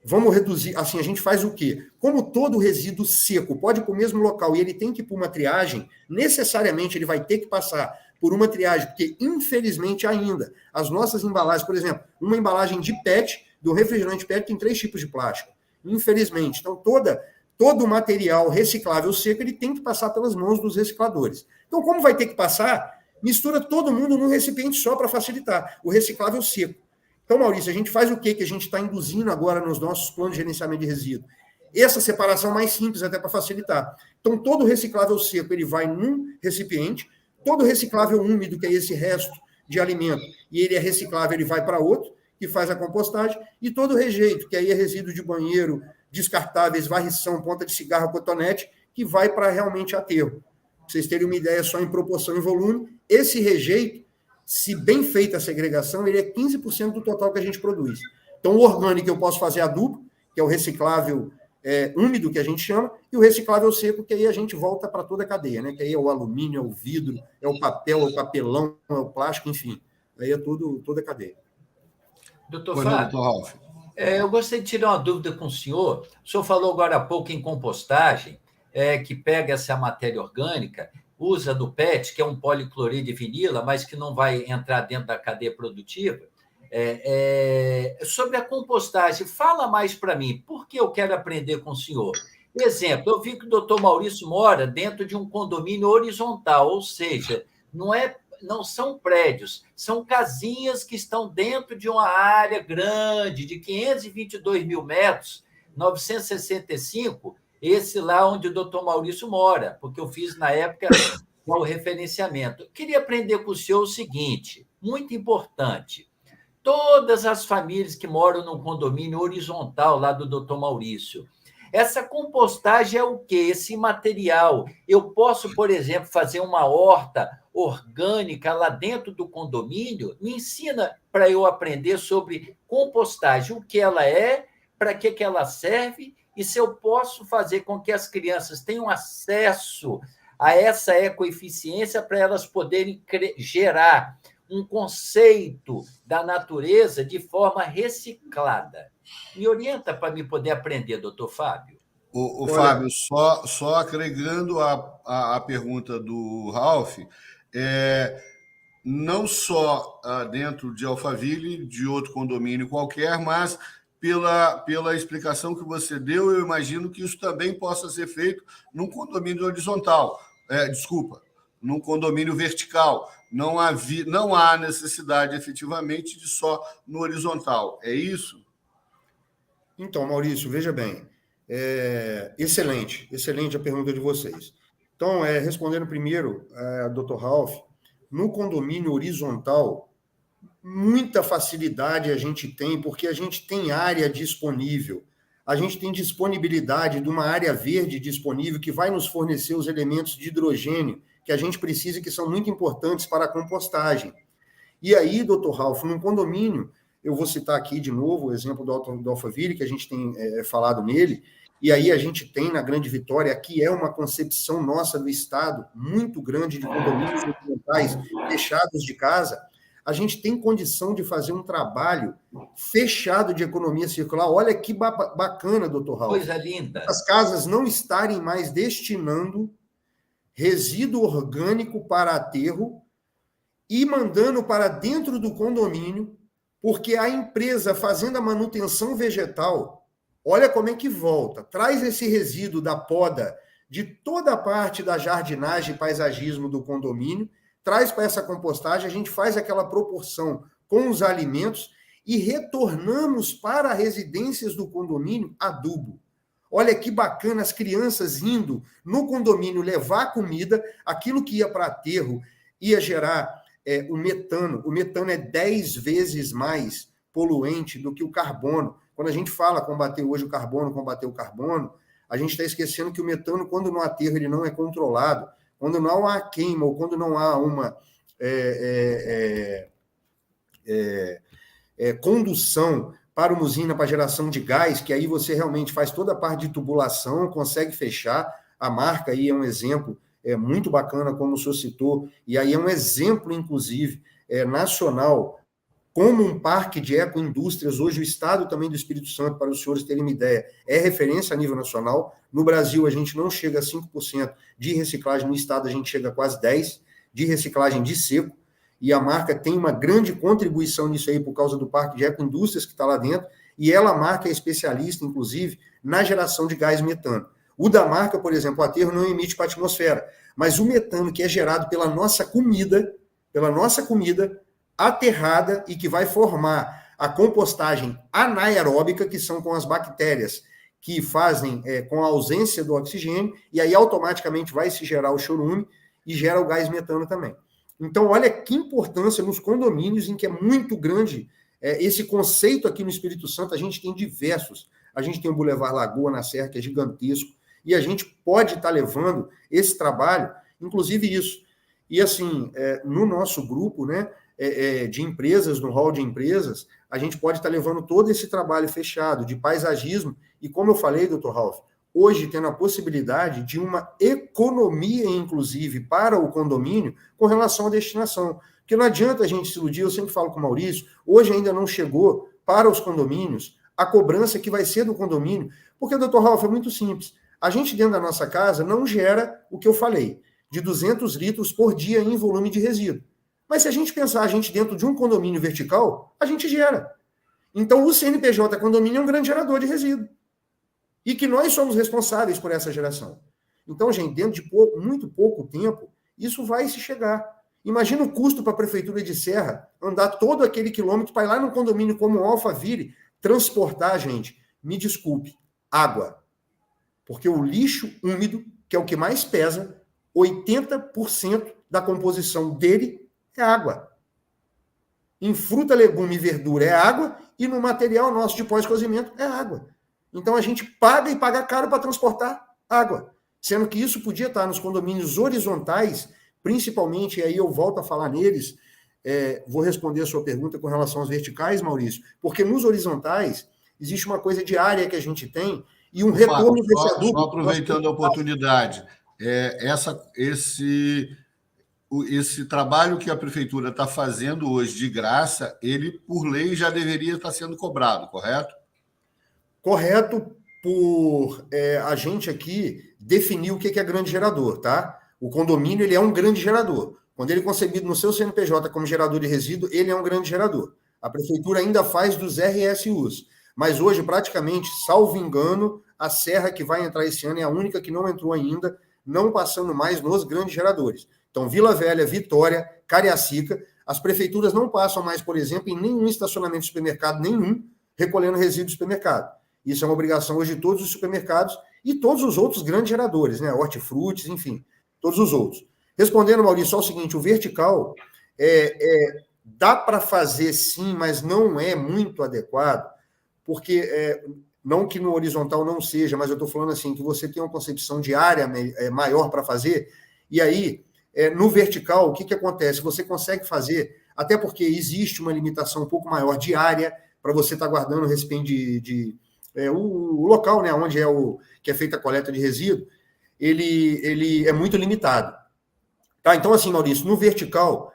S3: vamos reduzir. Assim, a gente faz o quê? Como todo resíduo seco pode ir para o mesmo local e ele tem que ir para uma triagem, necessariamente ele vai ter que passar por uma triagem, porque, infelizmente, ainda, as nossas embalagens, por exemplo, uma embalagem de PET, do refrigerante PET, tem 3 tipos de plástico. Infelizmente. Então, todo o material reciclável seco, ele tem que passar pelas mãos dos recicladores. Então, como vai ter que passar, mistura todo mundo num recipiente só para facilitar, o reciclável seco. Então, Maurício, a gente faz o quê que a gente está induzindo agora nos nossos planos de gerenciamento de resíduo? Essa separação mais simples, até para facilitar. Então, todo reciclável seco, ele vai num recipiente, todo reciclável úmido, que é esse resto de alimento, e ele é reciclável, ele vai para outro, que faz a compostagem, e todo rejeito, que aí é resíduo de banheiro, descartáveis, varrição, ponta de cigarro, cotonete, que vai para realmente aterro. Pra vocês terem uma ideia só em proporção e volume, esse rejeito, se bem feita a segregação, ele é 15% do total que a gente produz. Então, o orgânico eu posso fazer adubo, que é o reciclável úmido, que a gente chama, e o reciclável seco, que aí a gente volta para toda a cadeia, né? Que aí é o alumínio, é o vidro, é o papel, é o papelão, é o plástico, enfim. Aí é toda a cadeia.
S2: Doutor Fábio,
S1: Ralf.
S2: Eu gostaria de tirar uma dúvida com o senhor. O senhor falou agora há pouco em compostagem, que pega essa matéria orgânica, usa do PET, que é um policloreto de vinila, mas que não vai entrar dentro da cadeia produtiva. Sobre a compostagem, fala mais para mim, porque eu quero aprender com o senhor. Exemplo, eu vi que o doutor Maurício mora dentro de um condomínio horizontal, ou seja, não são prédios, são casinhas que estão dentro de uma área grande, de 522 mil metros, 965, esse lá onde o doutor Maurício mora, porque eu fiz, na época, o referenciamento. Eu queria aprender com o senhor o seguinte, muito importante, todas as famílias que moram no condomínio horizontal lá do doutor Maurício, essa compostagem é o quê? Esse material. Eu posso, por exemplo, fazer uma horta orgânica lá dentro do condomínio? Me ensina para eu aprender sobre compostagem, o que ela é, para que ela serve, e se eu posso fazer com que as crianças tenham acesso a essa ecoeficiência para elas poderem gerar um conceito da natureza de forma reciclada. Me orienta para me poder aprender, doutor Fábio.
S1: Fábio, só agregando a pergunta do Ralf, não só dentro de Alphaville, de outro condomínio qualquer, mas pela explicação que você deu, eu imagino que isso também possa ser feito num condomínio horizontal. Num condomínio vertical. Não há necessidade, efetivamente, de só no horizontal. É isso?
S3: Então, Maurício, veja bem. Excelente a pergunta de vocês. Então, respondendo primeiro, Dr. Ralf, no condomínio horizontal, muita facilidade a gente tem, porque a gente tem área disponível, a gente tem disponibilidade de uma área verde disponível que vai nos fornecer os elementos de hidrogênio que a gente precisa, que são muito importantes para a compostagem. E aí, Dr. Ralf, num condomínio, eu vou citar aqui de novo o exemplo do Alphaville, que a gente tem falado nele, e aí a gente tem na Grande Vitória, que é uma concepção nossa do Estado, muito grande, de condomínios ambientais fechados de casa, a gente tem condição de fazer um trabalho fechado de economia circular. Olha que bacana, doutor Ralf.
S2: Coisa linda.
S3: As casas não estarem mais destinando resíduo orgânico para aterro e mandando para dentro do condomínio, porque a empresa fazendo a manutenção vegetal, olha como é que volta, traz esse resíduo da poda de toda a parte da jardinagem e paisagismo do condomínio, traz para essa compostagem, a gente faz aquela proporção com os alimentos e retornamos para residências do condomínio adubo. Olha que bacana, as crianças indo no condomínio levar comida, aquilo que ia para aterro ia gerar o metano. O metano é 10 vezes mais poluente do que o carbono. Quando a gente fala combater hoje o carbono, a gente está esquecendo que o metano, quando no aterro ele não é controlado, quando não há queima ou quando não há uma condução para uma usina para geração de gás, que aí você realmente faz toda a parte de tubulação, consegue fechar. A marca aí é um exemplo muito bacana, como o senhor citou, e aí é um exemplo, inclusive, nacional, como um parque de ecoindústrias. Hoje o estado também do Espírito Santo, para os senhores terem uma ideia, é referência a nível nacional. No Brasil, a gente não chega a 5% de reciclagem, no estado a gente chega a quase 10% de reciclagem de seco, e a marca tem uma grande contribuição nisso aí por causa do parque de ecoindústrias que está lá dentro, e ela, a marca, é especialista, inclusive, na geração de gás metano. O da marca, por exemplo, o aterro não emite para a atmosfera, mas o metano que é gerado pela nossa comida aterrada e que vai formar a compostagem anaeróbica, que são com as bactérias que fazem com a ausência do oxigênio, e aí automaticamente vai se gerar o chorume e gera o gás metano também. Então, olha que importância nos condomínios, em que é muito grande esse conceito aqui no Espírito Santo. A gente tem diversos. A gente tem o Boulevard Lagoa na Serra, que é gigantesco, e a gente pode estar levando esse trabalho, inclusive isso. E assim, no nosso grupo, né, de empresas, no hall de empresas, a gente pode estar levando todo esse trabalho fechado de paisagismo, e como eu falei, Dr. Ralf, hoje tendo a possibilidade de uma economia, inclusive, para o condomínio com relação à destinação. Porque não adianta a gente se iludir, eu sempre falo com o Maurício, hoje ainda não chegou para os condomínios a cobrança que vai ser do condomínio, porque, Dr. Ralf, é muito simples. A gente, dentro da nossa casa, não gera o que eu falei, de 200 litros por dia em volume de resíduo. Mas se a gente pensar a gente dentro de um condomínio vertical, a gente gera. Então, o CNPJ condomínio é um grande gerador de resíduo. E que nós somos responsáveis por essa geração. Então, gente, dentro de muito pouco tempo, isso vai se chegar. Imagina o custo para a Prefeitura de Serra andar todo aquele quilômetro para ir lá num condomínio como o Alphaville, transportar, gente, me desculpe, água. Porque o lixo úmido, que é o que mais pesa, 80% da composição dele é água. Em fruta, legume e verdura é água, e no material nosso de pós-cozimento é água. Então a gente paga e paga caro para transportar água. Sendo que isso podia estar nos condomínios horizontais, principalmente, e aí eu volto a falar neles, vou responder a sua pergunta com relação aos verticais, Maurício, porque nos horizontais existe uma coisa de área que a gente tem e um retorno desse adubo.
S1: Só aproveitando a oportunidade, esse trabalho que a Prefeitura está fazendo hoje de graça, ele, por lei, já deveria estar sendo cobrado, correto?
S3: Correto, por a gente aqui definir o que é grande gerador, tá? O condomínio, ele é um grande gerador. Quando ele é concebido no seu CNPJ como gerador de resíduo, ele é um grande gerador. A Prefeitura ainda faz dos RSUs, mas hoje, praticamente, salvo engano, a Serra que vai entrar esse ano é a única que não entrou ainda, não passando mais nos grandes geradores. Então, Vila Velha, Vitória, Cariacica, as prefeituras não passam mais, por exemplo, em nenhum estacionamento de supermercado, nenhum, recolhendo resíduos de supermercado. Isso é uma obrigação hoje de todos os supermercados e todos os outros grandes geradores, né? Hortifrutis, enfim, todos os outros. Respondendo, Maurício, só o seguinte, o vertical dá para fazer sim, mas não é muito adequado, porque não que no horizontal não seja, mas eu estou falando assim, que você tem uma concepção de área maior para fazer, e aí, no vertical, o que acontece? Você consegue fazer, até porque existe uma limitação um pouco maior de área, para você estar guardando o recipiente o local, né, onde que é feita a coleta de resíduo, ele é muito limitado. Tá? Então, assim, Maurício, no vertical,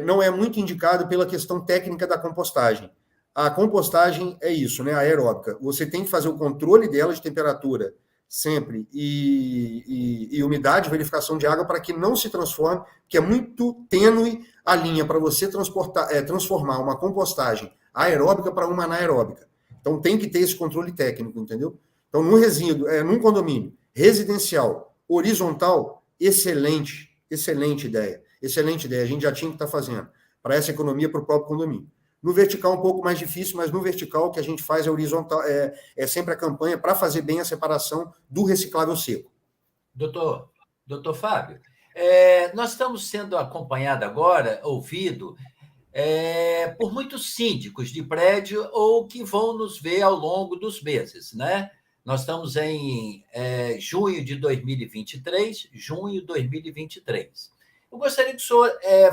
S3: não é muito indicado pela questão técnica da compostagem. A compostagem é isso, né, aeróbica. Você tem que fazer o controle dela de temperatura sempre e umidade, verificação de água, para que não se transforme, que é muito tênue a linha para você transformar uma compostagem aeróbica para uma anaeróbica. Então, tem que ter esse controle técnico, entendeu? Então, num resíduo, num condomínio residencial, horizontal, excelente ideia. Excelente ideia. A gente já tinha que estar fazendo para essa economia, para o próprio condomínio. No vertical, um pouco mais difícil, mas no vertical, o que a gente faz é horizontal, sempre a campanha para fazer bem a separação do reciclável seco.
S2: Doutor Fábio, nós estamos sendo acompanhados agora, ouvido, por muitos síndicos de prédio ou que vão nos ver ao longo dos meses, né? Nós estamos em junho de 2023. Eu gostaria que o senhor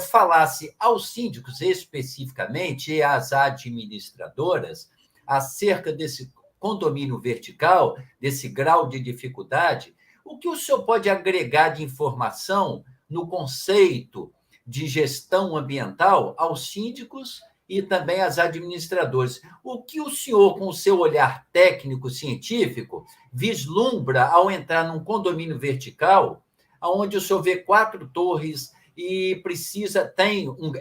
S2: falasse aos síndicos, especificamente, e às administradoras, acerca desse condomínio vertical, desse grau de dificuldade, o que o senhor pode agregar de informação no conceito de gestão ambiental aos síndicos e também às administradoras. O que o senhor, com o seu olhar técnico-científico, vislumbra ao entrar num condomínio vertical, onde o senhor vê 4 torres e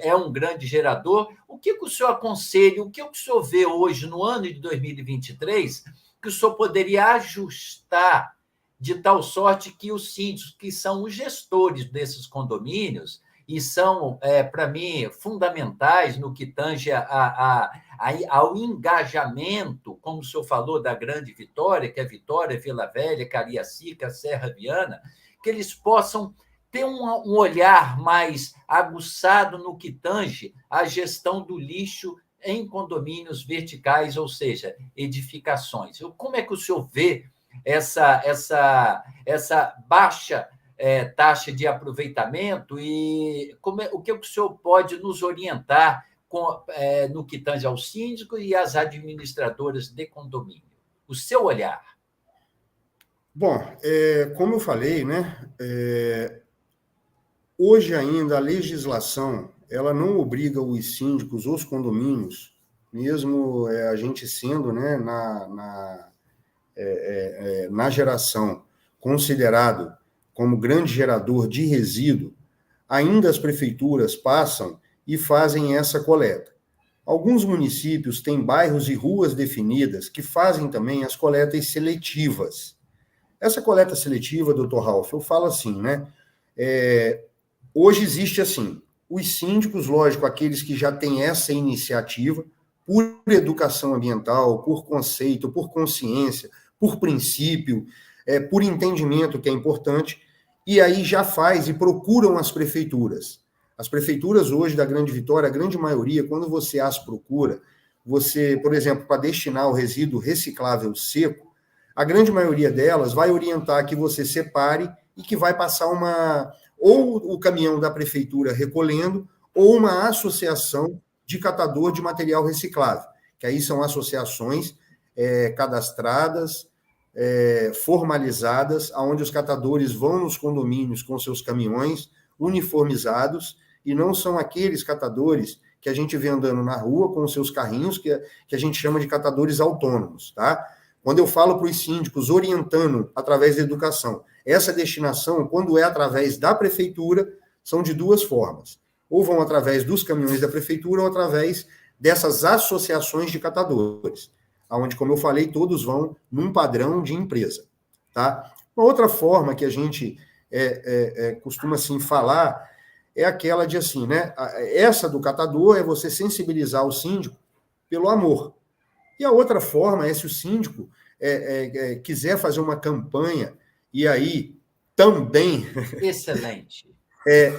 S2: é um grande gerador? O que o senhor aconselha, o que o senhor vê hoje, no ano de 2023, que o senhor poderia ajustar de tal sorte que os síndicos, que são os gestores desses condomínios, e são, para mim, fundamentais no que tange ao engajamento, como o senhor falou, da Grande Vitória, que é Vitória, Vila Velha, Cariacica, Serra Viana, que eles possam ter um olhar mais aguçado no que tange à gestão do lixo em condomínios verticais, ou seja, edificações. Como é que o senhor vê essa baixa taxa de aproveitamento e o que o senhor pode nos orientar no que tange aos síndicos e às administradoras de condomínio? O seu olhar.
S3: Bom, como eu falei, né, hoje ainda a legislação ela não obriga os síndicos, os condomínios, mesmo a gente sendo, né, na geração considerado como grande gerador de resíduo, ainda as prefeituras passam e fazem essa coleta. Alguns municípios têm bairros e ruas definidas que fazem também as coletas seletivas. Essa coleta seletiva, doutor Ralf, eu falo assim, né? Hoje existe assim, os síndicos, lógico, aqueles que já têm essa iniciativa, por educação ambiental, por conceito, por consciência, por princípio, por entendimento que é importante, e aí já faz e procuram as prefeituras. As prefeituras hoje da Grande Vitória, a grande maioria, quando você as procura, você, por exemplo, para destinar o resíduo reciclável seco, a grande maioria delas vai orientar que você separe e que vai passar ou o caminhão da prefeitura recolhendo, ou uma associação de catador de material reciclável, que aí são associações cadastradas, formalizadas, onde os catadores vão nos condomínios com seus caminhões uniformizados, e não são aqueles catadores que a gente vê andando na rua com os seus carrinhos, que a gente chama de catadores autônomos, tá? Quando eu falo para os síndicos, orientando através da educação, essa destinação, quando é através da prefeitura, são de 2 formas. Ou vão através dos caminhões da prefeitura, ou através dessas associações de catadores, onde, como eu falei, todos vão num padrão de empresa, tá? Uma outra forma que a gente costuma, assim, falar é aquela de, assim, né? Essa do catador é você sensibilizar o síndico pelo amor. E a outra forma é se o síndico quiser fazer uma campanha e aí também...
S2: Excelente.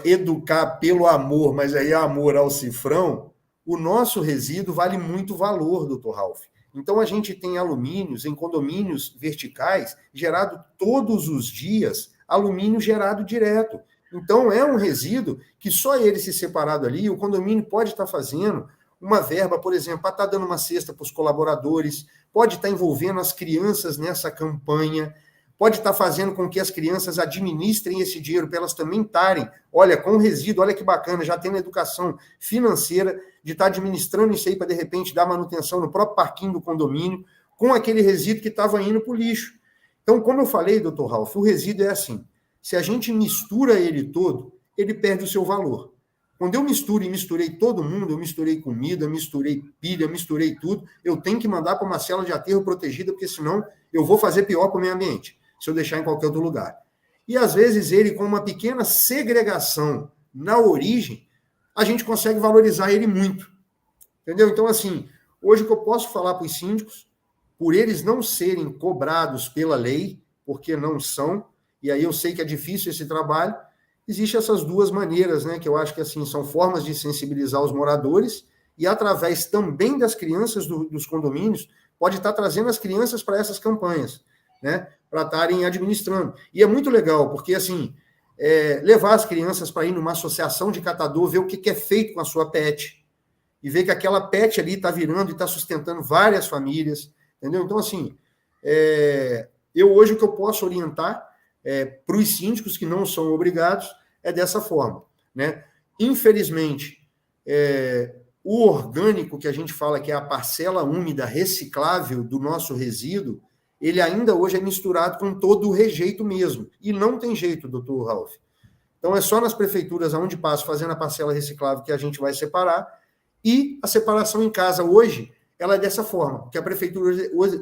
S3: Educar pelo amor, mas aí é amor ao cifrão, o nosso resíduo vale muito valor, doutor Ralf. Então, a gente tem alumínios em condomínios verticais gerado todos os dias, alumínio gerado direto. Então, é um resíduo que só ele se separado ali, o condomínio pode estar fazendo uma verba, por exemplo, para estar dando uma cesta para os colaboradores, pode estar envolvendo as crianças nessa campanha, pode estar fazendo com que as crianças administrem esse dinheiro para elas também estarem, olha, com resíduo, olha que bacana, já tem uma educação financeira de estar administrando isso aí para, de repente, dar manutenção no próprio parquinho do condomínio, com aquele resíduo que estava indo para o lixo. Então, como eu falei, doutor Ralf, o resíduo é assim, se a gente mistura ele todo, ele perde o seu valor. Quando eu misturo e misturei todo mundo, eu misturei comida, misturei pilha, misturei tudo, eu tenho que mandar para uma cela de aterro protegida, porque senão eu vou fazer pior para o meio ambiente, se eu deixar em qualquer outro lugar. E, às vezes, ele, com uma pequena segregação na origem, a gente consegue valorizar ele muito. Entendeu? Então, assim, hoje o que eu posso falar para os síndicos, por eles não serem cobrados pela lei, porque não são, e aí eu sei que é difícil esse trabalho, existem essas 2 maneiras, né, que eu acho que, assim, são formas de sensibilizar os moradores, e através também das crianças dos condomínios, pode estar trazendo as crianças para essas campanhas, né, para estarem administrando. E é muito legal, porque, assim, levar as crianças para ir numa associação de catador, ver o que é feito com a sua pet, e ver que aquela pet ali está virando e está sustentando várias famílias, entendeu? Então, assim, eu hoje o que eu posso orientar para os síndicos que não são obrigados é dessa forma, né? Infelizmente, o orgânico que a gente fala que é a parcela úmida reciclável do nosso resíduo, ele ainda hoje é misturado com todo o rejeito mesmo. E não tem jeito, doutor Ralf. Então, é só nas prefeituras onde passa fazendo a parcela reciclável que a gente vai separar. E a separação em casa hoje, ela é dessa forma, que a prefeitura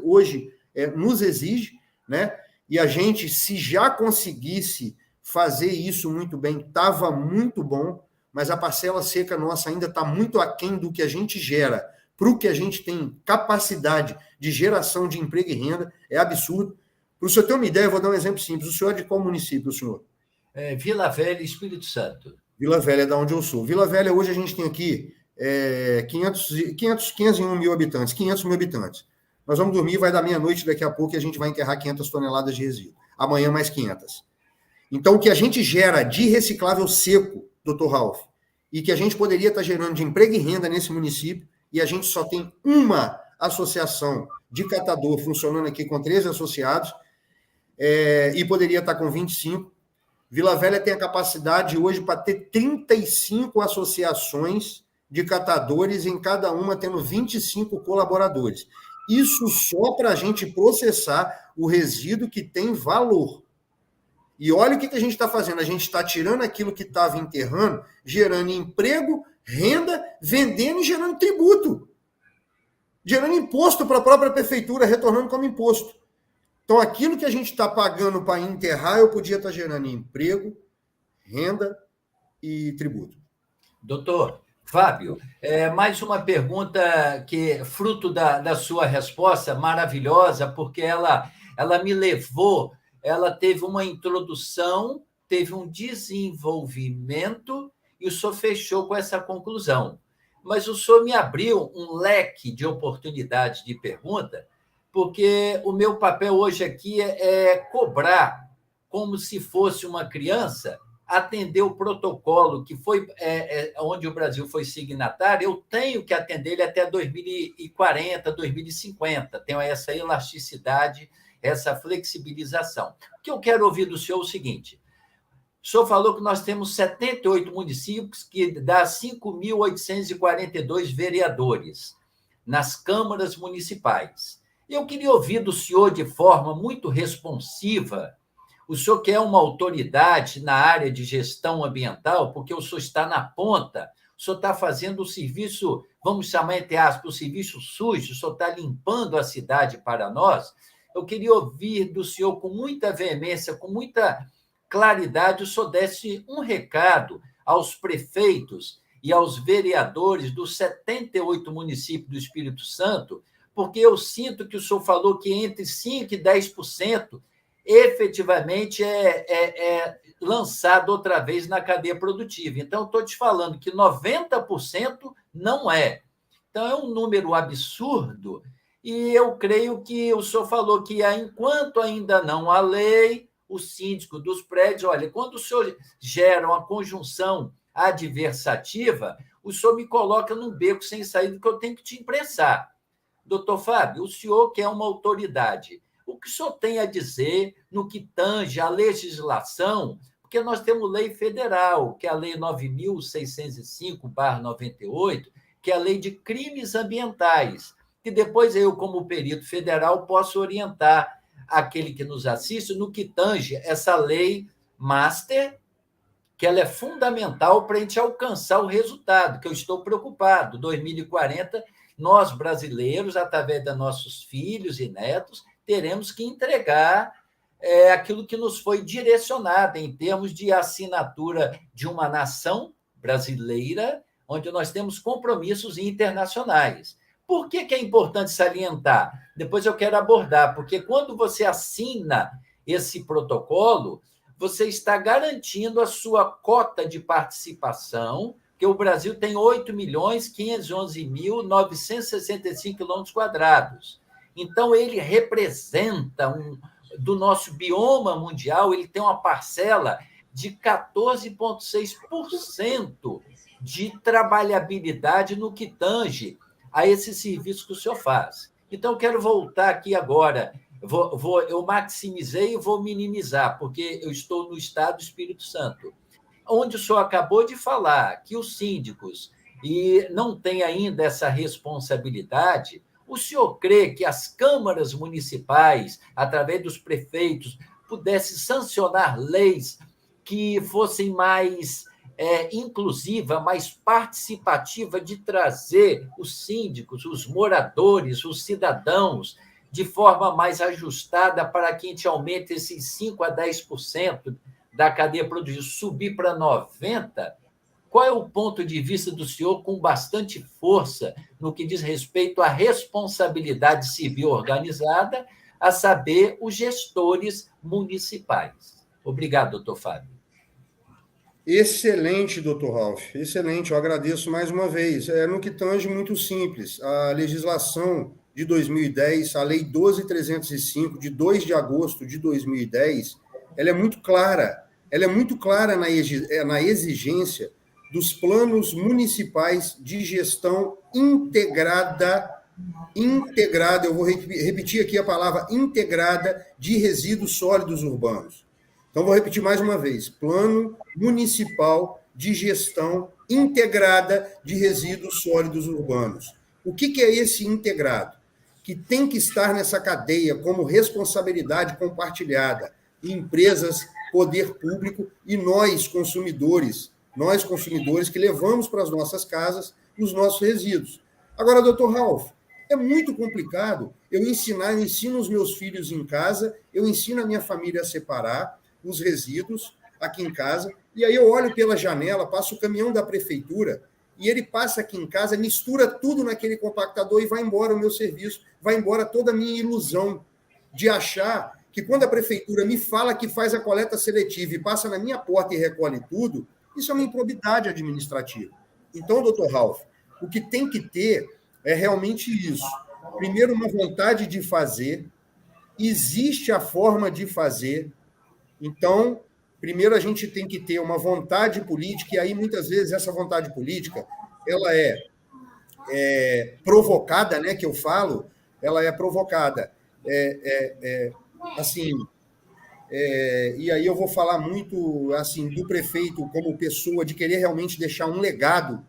S3: hoje nos exige, né? E a gente, se já conseguisse fazer isso muito bem, estava muito bom, mas a parcela seca nossa ainda está muito aquém do que a gente gera. Para o que a gente tem capacidade de geração de emprego e renda, é absurdo. Para o senhor ter uma ideia, eu vou dar um exemplo simples. O senhor é de qual município, o senhor?
S2: Vila Velha, Espírito Santo.
S3: Vila Velha é da onde eu sou. Vila Velha, hoje a gente tem aqui 501 mil habitantes, 500 mil habitantes. Nós vamos dormir, vai dar meia-noite daqui a pouco e a gente vai enterrar 500 toneladas de resíduo. Amanhã mais 500. Então, o que a gente gera de reciclável seco, doutor Ralf, e que a gente poderia estar gerando de emprego e renda nesse município, e a gente só tem uma associação de catador funcionando aqui com 13 associados, e poderia estar com 25. Vila Velha tem a capacidade hoje para ter 35 associações de catadores, em cada uma tendo 25 colaboradores. Isso só para a gente processar o resíduo que tem valor. E olha o que a gente está fazendo. A gente está tirando aquilo que estava enterrando, gerando emprego, renda, vendendo e gerando tributo. Gerando imposto para a própria prefeitura, retornando como imposto. Então, aquilo que a gente está pagando para enterrar, eu podia estar gerando emprego, renda e tributo.
S2: Doutor Fábio, mais uma pergunta que é fruto da sua resposta maravilhosa, porque ela me levou, ela teve uma introdução, teve um desenvolvimento, e o senhor fechou com essa conclusão. Mas o senhor me abriu um leque de oportunidades de pergunta, porque o meu papel hoje aqui é cobrar, como se fosse uma criança, atender o protocolo que foi onde o Brasil foi signatário. Eu tenho que atender ele até 2040, 2050. Tenho essa elasticidade, essa flexibilização. O que eu quero ouvir do senhor é o seguinte: o senhor falou que nós temos 78 municípios, que dá 5.842 vereadores nas câmaras municipais. Eu queria ouvir do senhor, de forma muito responsiva, o senhor que é uma autoridade na área de gestão ambiental, porque o senhor está na ponta, o senhor está fazendo o serviço, vamos chamar entre aspas, o serviço sujo, o senhor está limpando a cidade para nós. Eu queria ouvir do senhor com muita veemência, com muita claridade, o senhor desse um recado aos prefeitos e aos vereadores dos 78 municípios do Espírito Santo, porque eu sinto que o senhor falou que entre 5% e 10% efetivamente é lançado outra vez na cadeia produtiva. Então, estou te falando que 90% não é. Então, é um número absurdo, e eu creio que o senhor falou que, enquanto ainda não há lei, o síndico dos prédios, olha, quando o senhor gera uma conjunção adversativa, o senhor me coloca num beco sem saída que eu tenho que te imprensar. Doutor Fábio, o senhor que é uma autoridade, o que o senhor tem a dizer no que tange a legislação? Porque nós temos lei federal, que é a Lei 9.605/98, que é a Lei de Crimes Ambientais, que depois eu, como perito federal, posso orientar aquele que nos assiste no que tange essa lei master, que ela é fundamental para a gente alcançar o resultado, que eu estou preocupado. 2040, nós brasileiros, através dos nossos filhos e netos, teremos que entregar aquilo que nos foi direcionado em termos de assinatura de uma nação brasileira, onde nós temos compromissos internacionais. Por que é importante salientar? Depois eu quero abordar, porque quando você assina esse protocolo, você está garantindo a sua cota de participação, que o Brasil tem 8.511.965 km². Então, ele representa, do nosso bioma mundial, ele tem uma parcela de 14,6% de trabalhabilidade no que tange a esse serviço que o senhor faz. Então, eu quero voltar aqui agora. Eu maximizei e vou minimizar, porque eu estou no estado do Espírito Santo, onde o senhor acabou de falar que os síndicos não têm ainda essa responsabilidade. O senhor crê que as câmaras municipais, através dos prefeitos, pudessem sancionar leis que fossem mais inclusiva, mais participativa, de trazer os síndicos, os moradores, os cidadãos, de forma mais ajustada para que a gente aumente esses 5% a 10% da cadeia produtiva, subir para 90%? Qual é o ponto de vista do senhor, com bastante força, no que diz respeito à responsabilidade civil organizada, a saber, os gestores municipais? Obrigado, doutor Fábio.
S3: Excelente, doutor Ralf, excelente, eu agradeço mais uma vez. No que tange, muito simples, a legislação de 2010, a Lei 12.305, de 2 de agosto de 2010, ela é muito clara na exigência dos planos municipais de gestão integrada, eu vou repetir aqui a palavra integrada, de resíduos sólidos urbanos. Então, vou repetir mais uma vez: Plano Municipal de Gestão Integrada de Resíduos Sólidos Urbanos. O que é esse integrado? Que tem que estar nessa cadeia como responsabilidade compartilhada, empresas, poder público e nós, consumidores que levamos para as nossas casas os nossos resíduos. Agora, doutor Ralf, é muito complicado eu ensino os meus filhos em casa, eu ensino a minha família a separar os resíduos aqui em casa, e aí eu olho pela janela, passa o caminhão da prefeitura, e ele passa aqui em casa, mistura tudo naquele compactador e vai embora o meu serviço, vai embora toda a minha ilusão de achar que quando a prefeitura me fala que faz a coleta seletiva e passa na minha porta e recolhe tudo, isso é uma improbidade administrativa. Então, doutor Ralf, o que tem que ter é realmente isso. Primeiro, uma vontade de fazer, existe a forma de fazer. Então, primeiro a gente tem que ter uma vontade política, e aí muitas vezes essa vontade política, ela é provocada, né, que eu falo, ela é provocada. E aí eu vou falar muito assim do prefeito como pessoa de querer realmente deixar um legado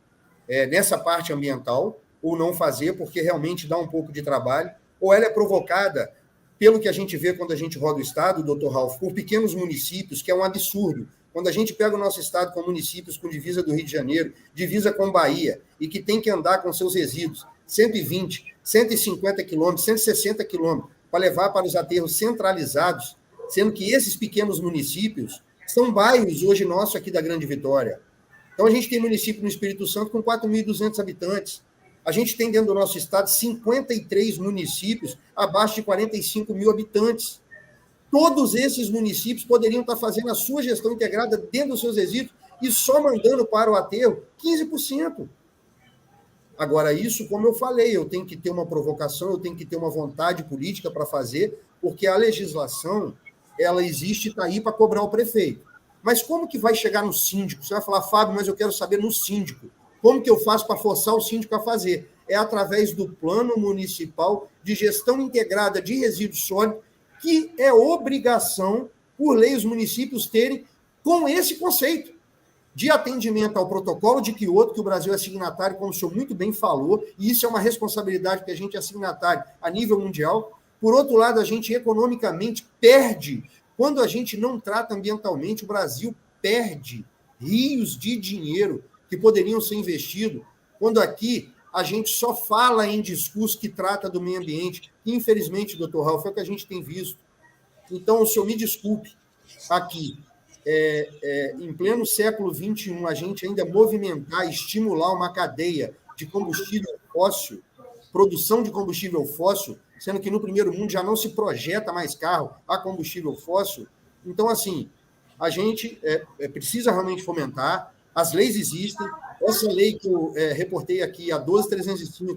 S3: nessa parte ambiental, ou não fazer, porque realmente dá um pouco de trabalho, ou ela é provocada pelo que a gente vê quando a gente roda o Estado, doutor Ralf, por pequenos municípios, que é um absurdo. Quando a gente pega o nosso Estado com municípios com divisa do Rio de Janeiro, divisa com Bahia, e que tem que andar com seus resíduos 120, 150 quilômetros, 160 quilômetros, para levar para os aterros centralizados, sendo que esses pequenos municípios são bairros hoje nossos aqui da Grande Vitória. Então, a gente tem município no Espírito Santo com 4.200 habitantes. A gente tem dentro do nosso estado 53 municípios abaixo de 45 mil habitantes. Todos esses municípios poderiam estar fazendo a sua gestão integrada dentro dos seus resíduos e só mandando para o aterro 15%. Agora, isso, como eu falei, eu tenho que ter uma provocação, eu tenho que ter uma vontade política para fazer, porque a legislação, ela existe e está aí para cobrar o prefeito. Mas como que vai chegar no síndico? Você vai falar, Fábio, mas eu quero saber no síndico. Como que eu faço para forçar o síndico a fazer? É através do Plano Municipal de Gestão Integrada de Resíduos Sólidos, que é obrigação, por lei, os municípios terem com esse conceito de atendimento ao protocolo de Kyoto, que o Brasil é signatário, como o senhor muito bem falou, e isso é uma responsabilidade que a gente é signatário a nível mundial. Por outro lado, a gente economicamente perde. Quando a gente não trata ambientalmente, o Brasil perde rios de dinheiro que poderiam ser investidos, quando aqui a gente só fala em discurso que trata do meio ambiente. Infelizmente, doutor Ralf, é o que a gente tem visto. Então, o senhor me desculpe, aqui, em pleno século XXI, a gente ainda movimentar, estimular uma cadeia de combustível fóssil, produção de combustível fóssil, sendo que no primeiro mundo já não se projeta mais carro a combustível fóssil. Então, assim, a gente precisa realmente fomentar. As leis existem. Essa lei que eu reportei aqui, a 12.305,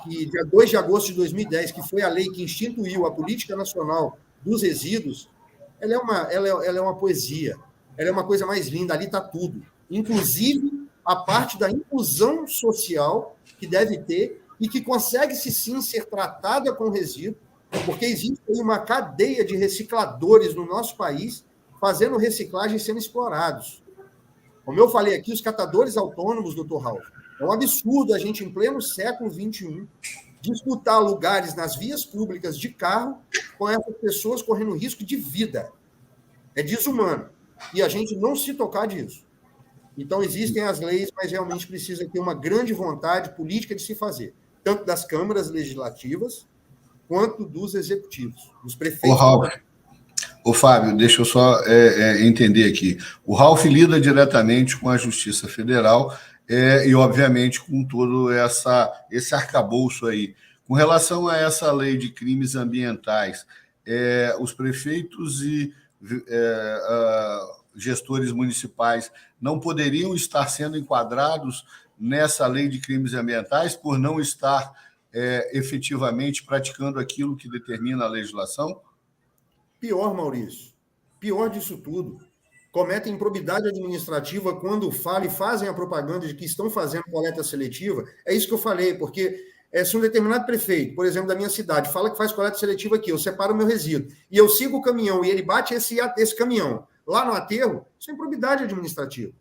S3: que dia 2 de agosto de 2010, que foi a lei que instituiu a Política Nacional dos Resíduos, ela é uma poesia. ela é uma coisa mais linda, ali está tudo. Inclusive a parte da inclusão social que deve ter e que consegue-se sim ser tratada com resíduo, porque existe aí uma cadeia de recicladores no nosso país fazendo reciclagem e sendo explorados. Como eu falei aqui, os catadores autônomos, doutor Ralf, é um absurdo a gente, em pleno século XXI, disputar lugares nas vias públicas de carro com essas pessoas correndo risco de vida. É desumano. E a gente não se tocar disso. Então, existem as leis, mas realmente precisa ter uma grande vontade política de se fazer, tanto das câmaras legislativas quanto dos executivos, dos prefeitos.
S1: Ô, Fábio, deixa eu só entender aqui. O Ralf lida diretamente com a Justiça Federal e, obviamente, com todo esse arcabouço aí. Com relação a essa lei de crimes ambientais, os prefeitos e gestores municipais não poderiam estar sendo enquadrados nessa lei de crimes ambientais por não estar efetivamente praticando aquilo que determina a legislação?
S3: Pior, Maurício, pior disso tudo, cometem improbidade administrativa quando falam e fazem a propaganda de que estão fazendo coleta seletiva. É isso que eu falei, porque se um determinado prefeito, por exemplo, da minha cidade, fala que faz coleta seletiva aqui, eu separo o meu resíduo, e eu sigo o caminhão e ele bate esse caminhão lá no aterro, isso é improbidade administrativa.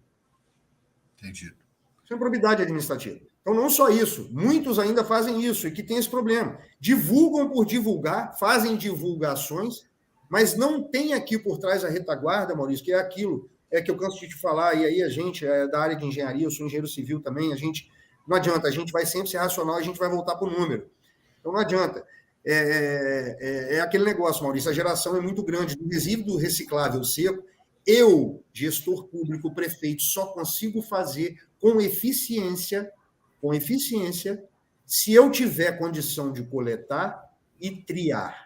S1: Entendido.
S3: Isso é improbidade administrativa. Então, não só isso, muitos ainda fazem isso e que tem esse problema. Divulgam por divulgar, fazem divulgações, mas não tem aqui por trás a retaguarda, Maurício, que é aquilo que eu canso de te falar, e aí a gente é da área de engenharia, eu sou engenheiro civil também, não adianta, a gente vai sempre ser racional, a gente vai voltar para o número. Então, não adianta. É aquele negócio, Maurício, a geração é muito grande. Do resíduo reciclável seco, eu, gestor público, prefeito, só consigo fazer com eficiência, se eu tiver condição de coletar e triar.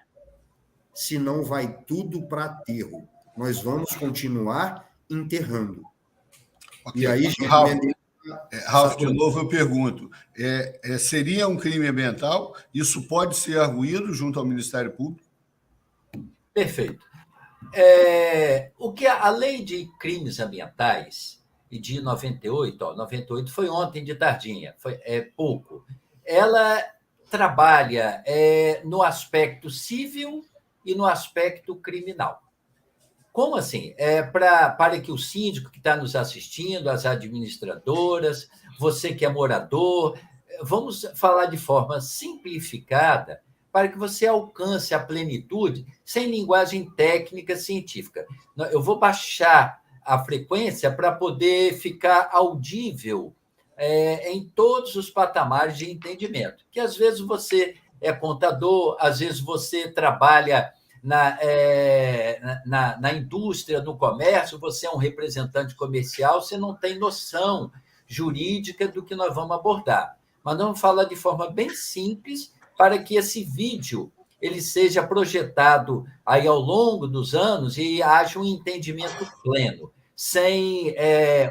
S3: Senão vai tudo para aterro. Nós vamos continuar enterrando.
S1: Okay.
S3: E aí,
S1: Ralf, de novo eu pergunto, seria um crime ambiental? Isso pode ser arguído junto ao Ministério Público?
S2: Perfeito. O que a lei de crimes ambientais de 98, 98 foi ontem de tardinha, é pouco. Ela trabalha no aspecto civil e no aspecto criminal. Como assim? Para que o síndico que está nos assistindo, as administradoras, você que é morador, vamos falar de forma simplificada para que você alcance a plenitude sem linguagem técnica científica. Eu vou baixar a frequência para poder ficar audível em todos os patamares de entendimento. Que às vezes você é contador, às vezes você trabalha na indústria, no comércio, você é um representante comercial, você não tem noção jurídica do que nós vamos abordar. Mas vamos falar de forma bem simples para que esse vídeo ele seja projetado aí ao longo dos anos e haja um entendimento pleno, sem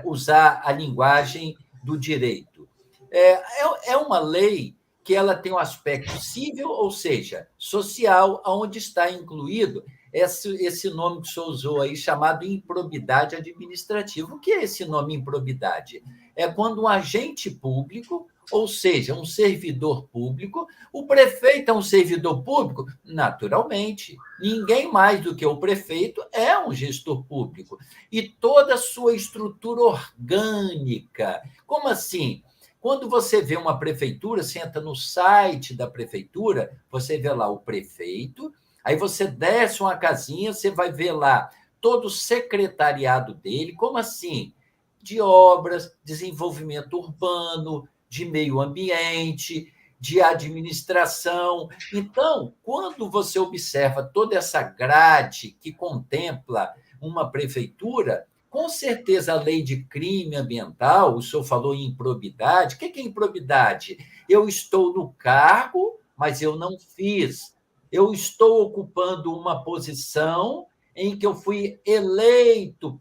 S2: usar a linguagem do direito. É uma lei que ela tem um aspecto civil, ou seja, social, onde está incluído esse nome que o senhor usou aí, chamado improbidade administrativa. O que é esse nome improbidade? É quando um agente público, ou seja, um servidor público, o prefeito é um servidor público? Naturalmente. Ninguém mais do que o prefeito é um gestor público. E toda a sua estrutura orgânica. Como assim? Quando você vê uma prefeitura, você entra no site da prefeitura, você vê lá o prefeito, aí você desce uma casinha, você vai ver lá todo o secretariado dele, como assim? De obras, desenvolvimento urbano, de meio ambiente, de administração. Então, quando você observa toda essa grade que contempla uma prefeitura, com certeza a lei de crime ambiental, o senhor falou em improbidade. O que é improbidade? Eu estou no cargo, mas eu não fiz. Eu estou ocupando uma posição em que eu fui eleito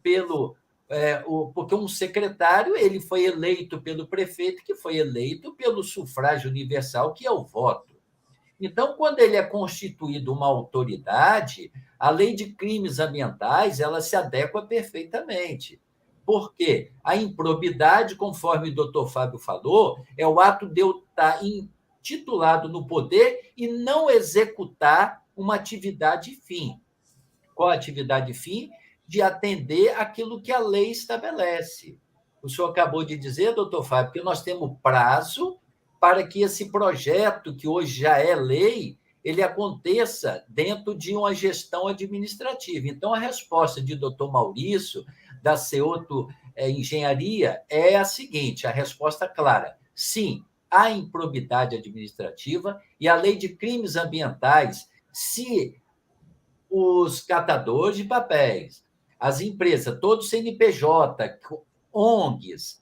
S2: porque um secretário ele foi eleito pelo prefeito, que foi eleito pelo sufrágio universal, que é o voto. Então, quando ele é constituído uma autoridade, A lei de crimes ambientais, ela se adequa perfeitamente. Por quê? A improbidade, conforme o doutor Fábio falou, é o ato de eu estar titulado no poder e não executar uma atividade fim. Qual a atividade fim? De atender aquilo que a lei estabelece. O senhor acabou de dizer, doutor Fábio, que nós temos prazo para que esse projeto, que hoje já é lei, ele aconteça dentro de uma gestão administrativa. Então, a resposta de doutor Maurício, da Ceoto Engenharia, é a seguinte, a resposta clara: sim, há improbidade administrativa e a lei de crimes ambientais, se os catadores de papéis, as empresas, todos CNPJ, ONGs,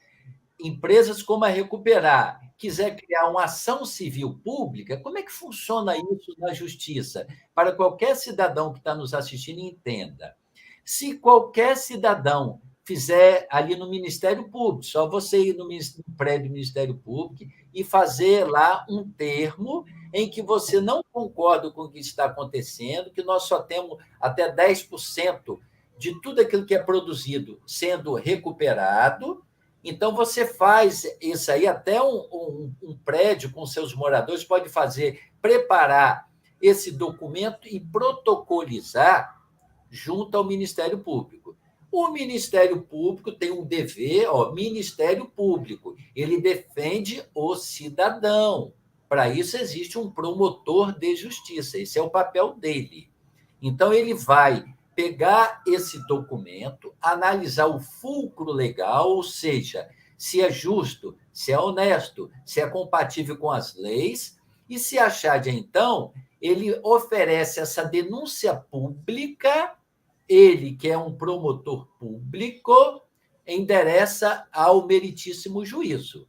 S2: empresas como a Recuperar, quiser criar uma ação civil pública, como é que funciona isso na justiça? Para qualquer cidadão que está nos assistindo, entenda. Se qualquer cidadão fizer ali no Ministério Público, só você ir no prédio do Ministério Público e fazer lá um termo em que você não concorda com o que está acontecendo, que nós só temos até 10% de tudo aquilo que é produzido sendo recuperado. Então, você faz isso aí, até um prédio com seus moradores pode fazer, preparar esse documento e protocolizar junto ao Ministério Público. O Ministério Público tem um dever, Ministério Público, ele defende o cidadão. Para isso existe um promotor de justiça, esse é o papel dele. Então, ele vai pegar esse documento, analisar o fulcro legal, ou seja, se é justo, se é honesto, se é compatível com as leis, e se achar de então, ele oferece essa denúncia pública, ele, que é um promotor público, endereça ao meritíssimo juízo,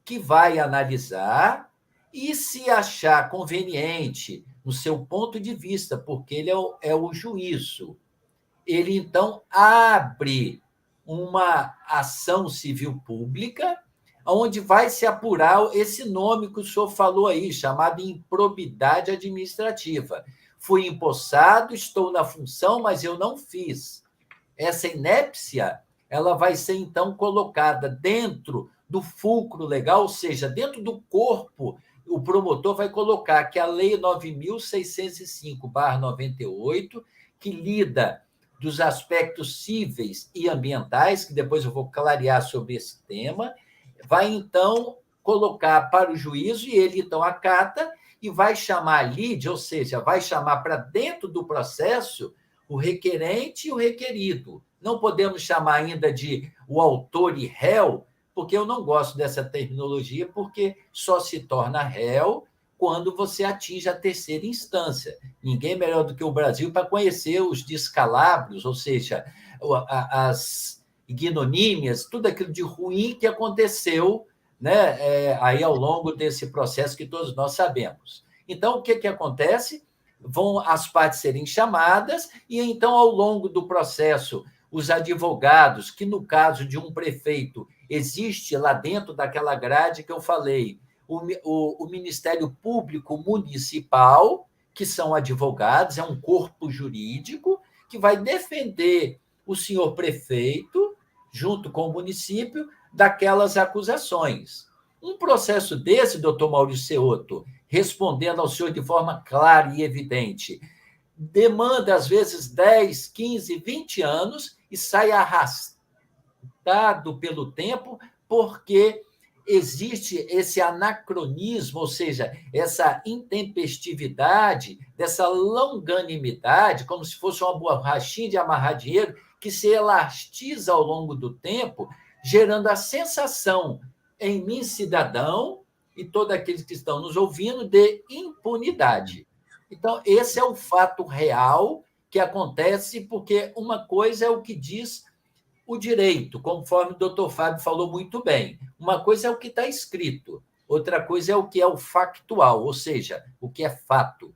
S2: que vai analisar e, se achar conveniente, no seu ponto de vista, porque ele é o juízo, ele, então, abre uma ação civil pública, onde vai se apurar esse nome que o senhor falou aí, chamado improbidade administrativa. Fui empossado, estou na função, mas eu não fiz. Essa inépcia, ela vai ser, então, colocada dentro do fulcro legal, ou seja, dentro do corpo. O promotor vai colocar que a Lei 9.605/98, que lida dos aspectos cíveis e ambientais, que depois eu vou clarear sobre esse tema, vai, então, colocar para o juízo, e ele, então, acata e vai chamar a lide, ou seja, vai chamar para dentro do processo o requerente e o requerido. Não podemos chamar ainda de o autor e réu, porque eu não gosto dessa terminologia, porque só se torna réu quando você atinge a terceira instância. Ninguém melhor do que o Brasil para conhecer os descalabros, ou seja, as ignomínias, tudo aquilo de ruim que aconteceu, né, aí ao longo desse processo que todos nós sabemos. Então, o que acontece? Vão as partes serem chamadas e, então, ao longo do processo, os advogados, que no caso de um prefeito, existe lá dentro daquela grade que eu falei, o Ministério Público Municipal, que são advogados, é um corpo jurídico que vai defender o senhor prefeito, junto com o município, daquelas acusações. Um processo desse, doutor Maurício Ceoto, respondendo ao senhor de forma clara e evidente, demanda, às vezes, 10, 15, 20 anos e sai arrastado pelo tempo, porque existe esse anacronismo, ou seja, essa intempestividade, dessa longanimidade, como se fosse uma borrachinha de amarrar dinheiro, que se elastiza ao longo do tempo, gerando a sensação em mim, cidadão, e todos aqueles que estão nos ouvindo, de impunidade. Então, esse é o fato real que acontece, porque uma coisa é o que diz o direito, conforme o doutor Fábio falou muito bem. Uma coisa é o que está escrito, outra coisa é o que é o factual, ou seja, o que é fato.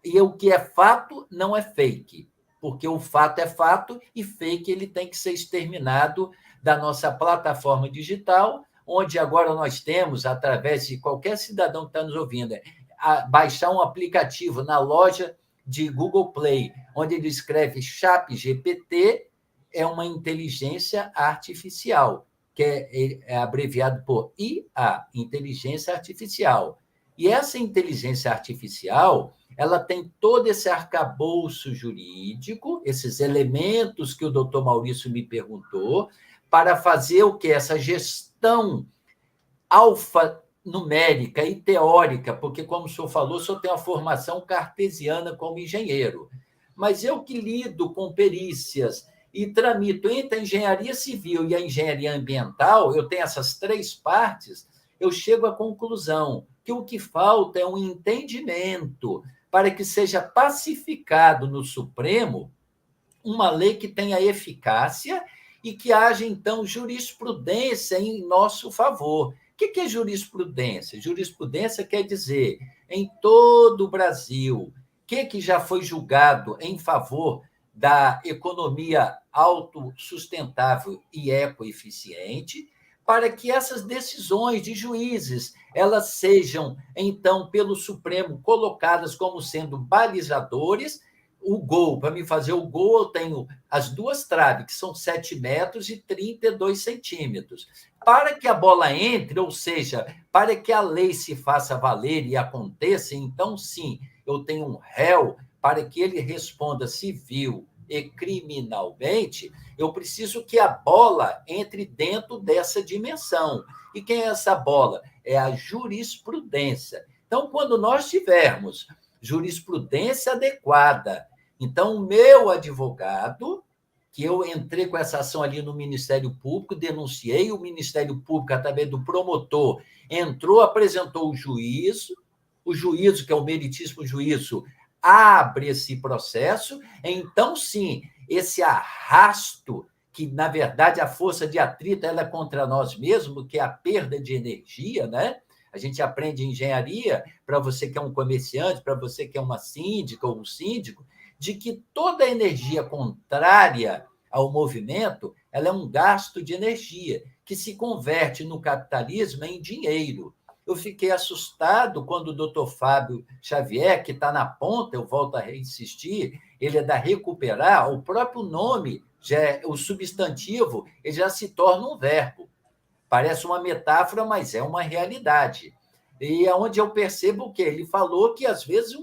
S2: E o que é fato não é fake, porque o fato é fato e fake ele tem que ser exterminado da nossa plataforma digital, onde agora nós temos, através de qualquer cidadão que está nos ouvindo, baixar um aplicativo na loja de Google Play, onde ele escreve ChatGPT, é uma inteligência artificial, que é abreviado por IA, inteligência artificial. E essa inteligência artificial, ela tem todo esse arcabouço jurídico, esses elementos que o doutor Maurício me perguntou, para fazer o que? Essa gestão alfanumérica e teórica, porque, como o senhor falou, o senhor tem a formação cartesiana como engenheiro. Mas eu que lido com perícias e tramito entre a engenharia civil e a engenharia ambiental, eu tenho essas três partes, eu chego à conclusão que o que falta é um entendimento para que seja pacificado no Supremo uma lei que tenha eficácia e que haja, então, jurisprudência em nosso favor. O que é jurisprudência? Jurisprudência quer dizer, em todo o Brasil, o que já foi julgado em favor da economia autossustentável e ecoeficiente, para que essas decisões de juízes elas sejam, então, pelo Supremo, colocadas como sendo balizadores. O gol, para me fazer o gol, eu tenho as duas traves, que são 7 metros e 32 centímetros. Para que a bola entre, ou seja, para que a lei se faça valer e aconteça, então, sim, eu tenho um réu, para que ele responda civil e criminalmente, eu preciso que a bola entre dentro dessa dimensão. E quem é essa bola? É a jurisprudência. Então, quando nós tivermos jurisprudência adequada, então, o meu advogado, que eu entrei com essa ação ali no Ministério Público, denunciei, o Ministério Público, através do promotor, entrou, apresentou o juízo, que é o meritíssimo juízo, abre esse processo, então, sim, esse arrasto, que, na verdade, a força de atrito ela é contra nós mesmos, que é a perda de energia, né? A gente aprende engenharia, para você que é um comerciante, para você que é uma síndica ou um síndico, de que toda energia contrária ao movimento ela é um gasto de energia, que se converte no capitalismo em dinheiro. Eu fiquei assustado quando o doutor Fábio Xavier, que está na ponta, eu volto a insistir, ele é da Recuperar, o próprio nome, já é, o substantivo, ele já se torna um verbo. Parece uma metáfora, mas é uma realidade. E é onde eu percebo o quê? Ele falou que, às vezes,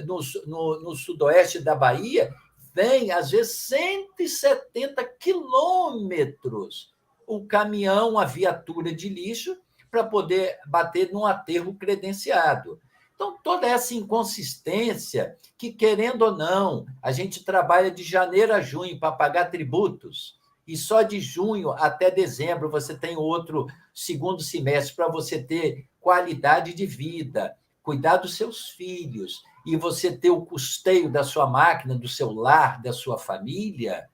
S2: no sudoeste da Bahia, vem, às vezes, 170 quilômetros o caminhão, a viatura de lixo, para poder bater num aterro credenciado. Então, toda essa inconsistência que, querendo ou não, a gente trabalha de janeiro a junho para pagar tributos, e só de junho até dezembro você tem outro segundo semestre para você ter qualidade de vida, cuidar dos seus filhos, e você ter o custeio da sua máquina, do seu lar, da sua família,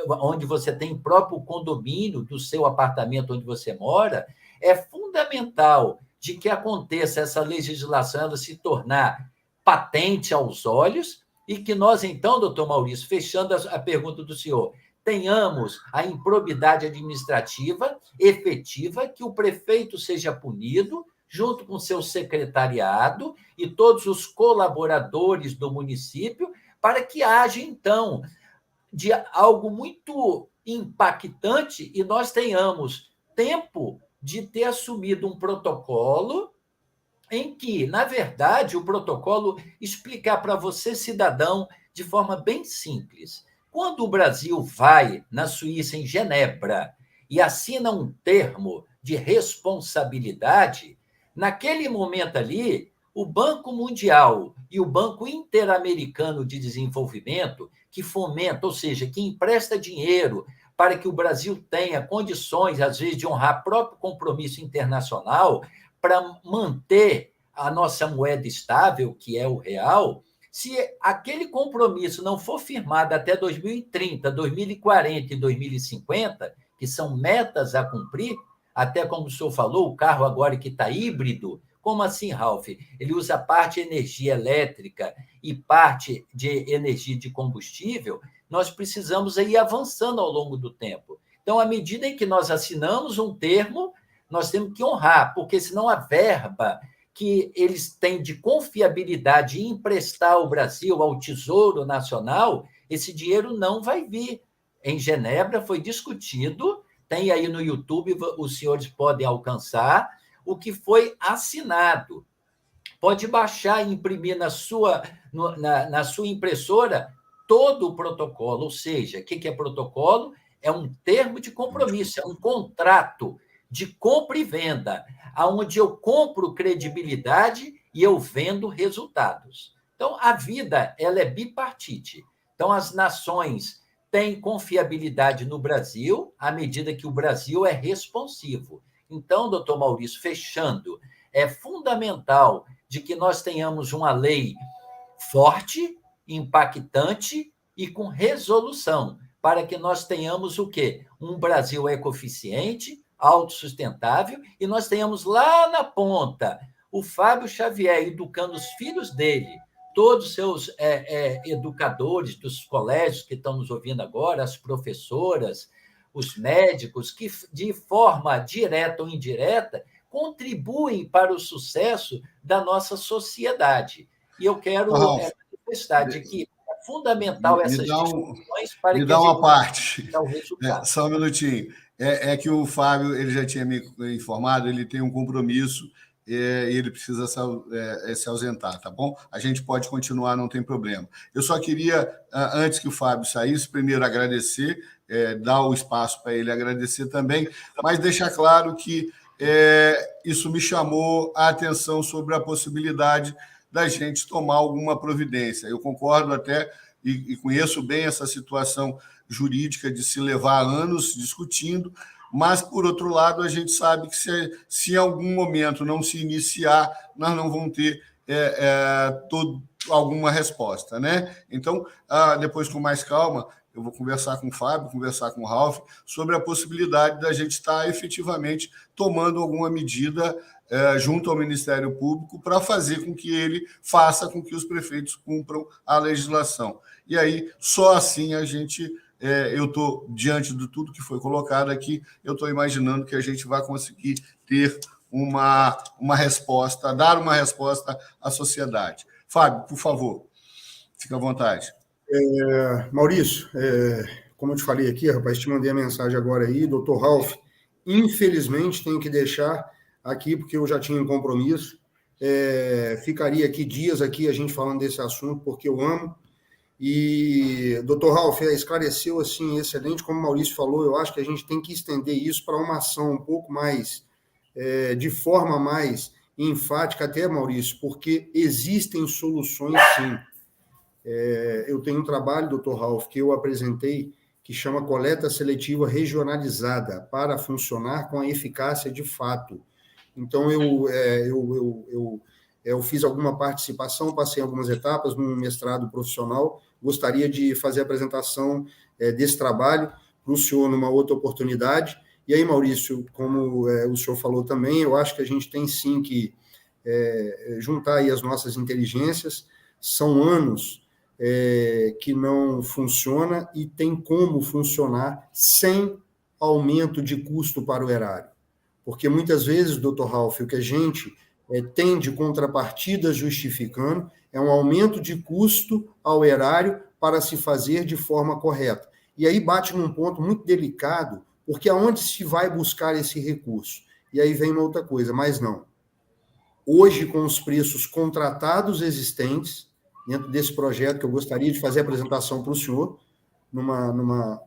S2: onde você tem próprio condomínio do seu apartamento onde você mora, é fundamental de que aconteça essa legislação ela se tornar patente aos olhos e que nós, então, doutor Maurício, fechando a pergunta do senhor, tenhamos a improbidade administrativa efetiva, que o prefeito seja punido, junto com seu secretariado e todos os colaboradores do município, para que haja, então, de algo muito impactante e nós tenhamos tempo de ter assumido um protocolo em que, na verdade, o protocolo explicar para você, cidadão, de forma bem simples. Quando o Brasil vai na Suíça, em Genebra, e assina um termo de responsabilidade, naquele momento ali, o Banco Mundial e o Banco Interamericano de Desenvolvimento, que fomenta, ou seja, que empresta dinheiro para que o Brasil tenha condições, às vezes, de honrar próprio compromisso internacional para manter a nossa moeda estável, que é o real, se aquele compromisso não for firmado até 2030, 2040 e 2050, que são metas a cumprir, até como o senhor falou, o carro agora que está híbrido, como assim, Ralph? Ele usa parte de energia elétrica e parte de energia de combustível, nós precisamos ir avançando ao longo do tempo. Então, à medida em que nós assinamos um termo, nós temos que honrar, porque senão a verba que eles têm de confiabilidade em emprestar ao Brasil, ao Tesouro Nacional, esse dinheiro não vai vir. Em Genebra foi discutido, tem aí no YouTube, os senhores podem alcançar, o que foi assinado. Pode baixar e imprimir na sua impressora todo o protocolo, ou seja, o que é protocolo? É um termo de compromisso, é um contrato de compra e venda, onde eu compro credibilidade e eu vendo resultados. Então, a vida ela é bipartite. Então, as nações têm confiabilidade no Brasil à medida que o Brasil é responsivo. Então, doutor Maurício, fechando, é fundamental de que nós tenhamos uma lei forte, impactante e com resolução, para que nós tenhamos o quê? Um Brasil ecoeficiente, autossustentável, e nós tenhamos lá na ponta o Fábio Xavier educando os filhos dele, todos os seus educadores dos colégios que estão nos ouvindo agora, as professoras, os médicos, que de forma direta ou indireta contribuem para o sucesso da nossa sociedade. E eu quero manifestar de que é fundamental essas discussões para
S1: me
S2: que
S1: dá uma parte.
S2: O resultado.
S1: Só um minutinho. É que o Fábio ele já tinha me informado, ele tem um compromisso e ele precisa se ausentar, tá bom? A gente pode continuar, não tem problema. Eu só queria, antes que o Fábio saísse, primeiro agradecer, dar o espaço para ele agradecer também, mas deixar claro que isso me chamou a atenção sobre a possibilidade da gente tomar alguma providência. Eu concordo até e conheço bem essa situação jurídica de se levar anos discutindo, mas, por outro lado, a gente sabe que se em algum momento não se iniciar, nós não vamos ter alguma resposta, né? Então, depois, com mais calma, eu vou conversar com o Fábio, conversar com o Ralf, sobre a possibilidade da gente estar efetivamente tomando alguma medida junto ao Ministério Público para fazer com que ele faça com que os prefeitos cumpram a legislação. E aí, só assim a gente... eu estou, diante de tudo que foi colocado aqui, eu estou imaginando que a gente vai conseguir ter uma resposta, dar uma resposta à sociedade. Fábio, por favor, fica à vontade.
S3: Maurício, como eu te falei aqui, rapaz, te mandei a mensagem agora aí, doutor Ralf, infelizmente tenho que deixar aqui, porque eu já tinha um compromisso, ficaria aqui dias aqui a gente falando desse assunto, porque eu amo. E, doutor Ralf, esclareceu assim, excelente, como o Maurício falou, eu acho que a gente tem que estender isso para uma ação um pouco mais, de forma mais enfática até, Maurício, porque existem soluções, sim. Eu tenho um trabalho, doutor Ralf, que eu apresentei, que chama coleta seletiva regionalizada, para funcionar com a eficácia de fato. Então, eu fiz alguma participação, passei algumas etapas no mestrado profissional, gostaria de fazer a apresentação desse trabalho para o senhor numa outra oportunidade. E aí, Maurício, como o senhor falou também, eu acho que a gente tem sim que juntar aí as nossas inteligências. São anos que não funciona e tem como funcionar sem aumento de custo para o erário. Porque muitas vezes, doutor Ralf, o que a gente tem de contrapartida justificando é um aumento de custo ao erário para se fazer de forma correta. E aí bate num ponto muito delicado, porque aonde se vai buscar esse recurso? E aí vem uma outra coisa, mas não. Hoje, com os preços contratados existentes, dentro desse projeto que eu gostaria de fazer a apresentação para o senhor, numa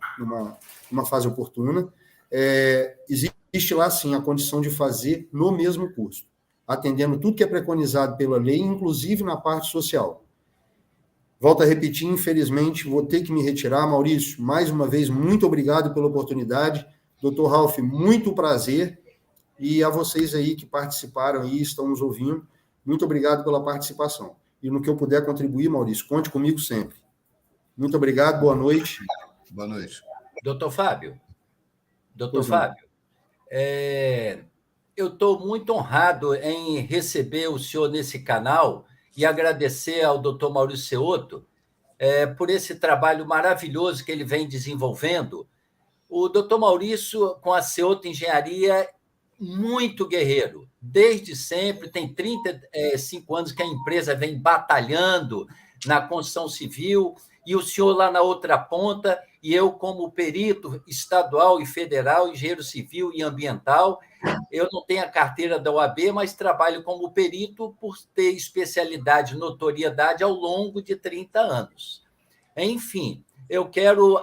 S3: fase oportuna, existe lá, sim, a condição de fazer no mesmo custo, atendendo tudo que é preconizado pela lei, inclusive na parte social. Volto a repetir, infelizmente, vou ter que me retirar. Maurício, mais uma vez, muito obrigado pela oportunidade. Doutor Ralf, muito prazer. E a vocês aí que participaram e estão nos ouvindo, muito obrigado pela participação. E no que eu puder contribuir, Maurício, conte comigo sempre. Muito obrigado, boa noite.
S1: Boa noite.
S2: Doutor Fábio, eu estou muito honrado em receber o senhor nesse canal e agradecer ao doutor Maurício Ceotto por esse trabalho maravilhoso que ele vem desenvolvendo. O doutor Maurício, com a Ceotto Engenharia, muito guerreiro, desde sempre, tem 35 anos que a empresa vem batalhando na construção civil, e o senhor lá na outra ponta, e eu como perito estadual e federal, engenheiro civil e ambiental. Eu não tenho a carteira da OAB, mas trabalho como perito por ter especialidade, notoriedade ao longo de 30 anos. Enfim, eu quero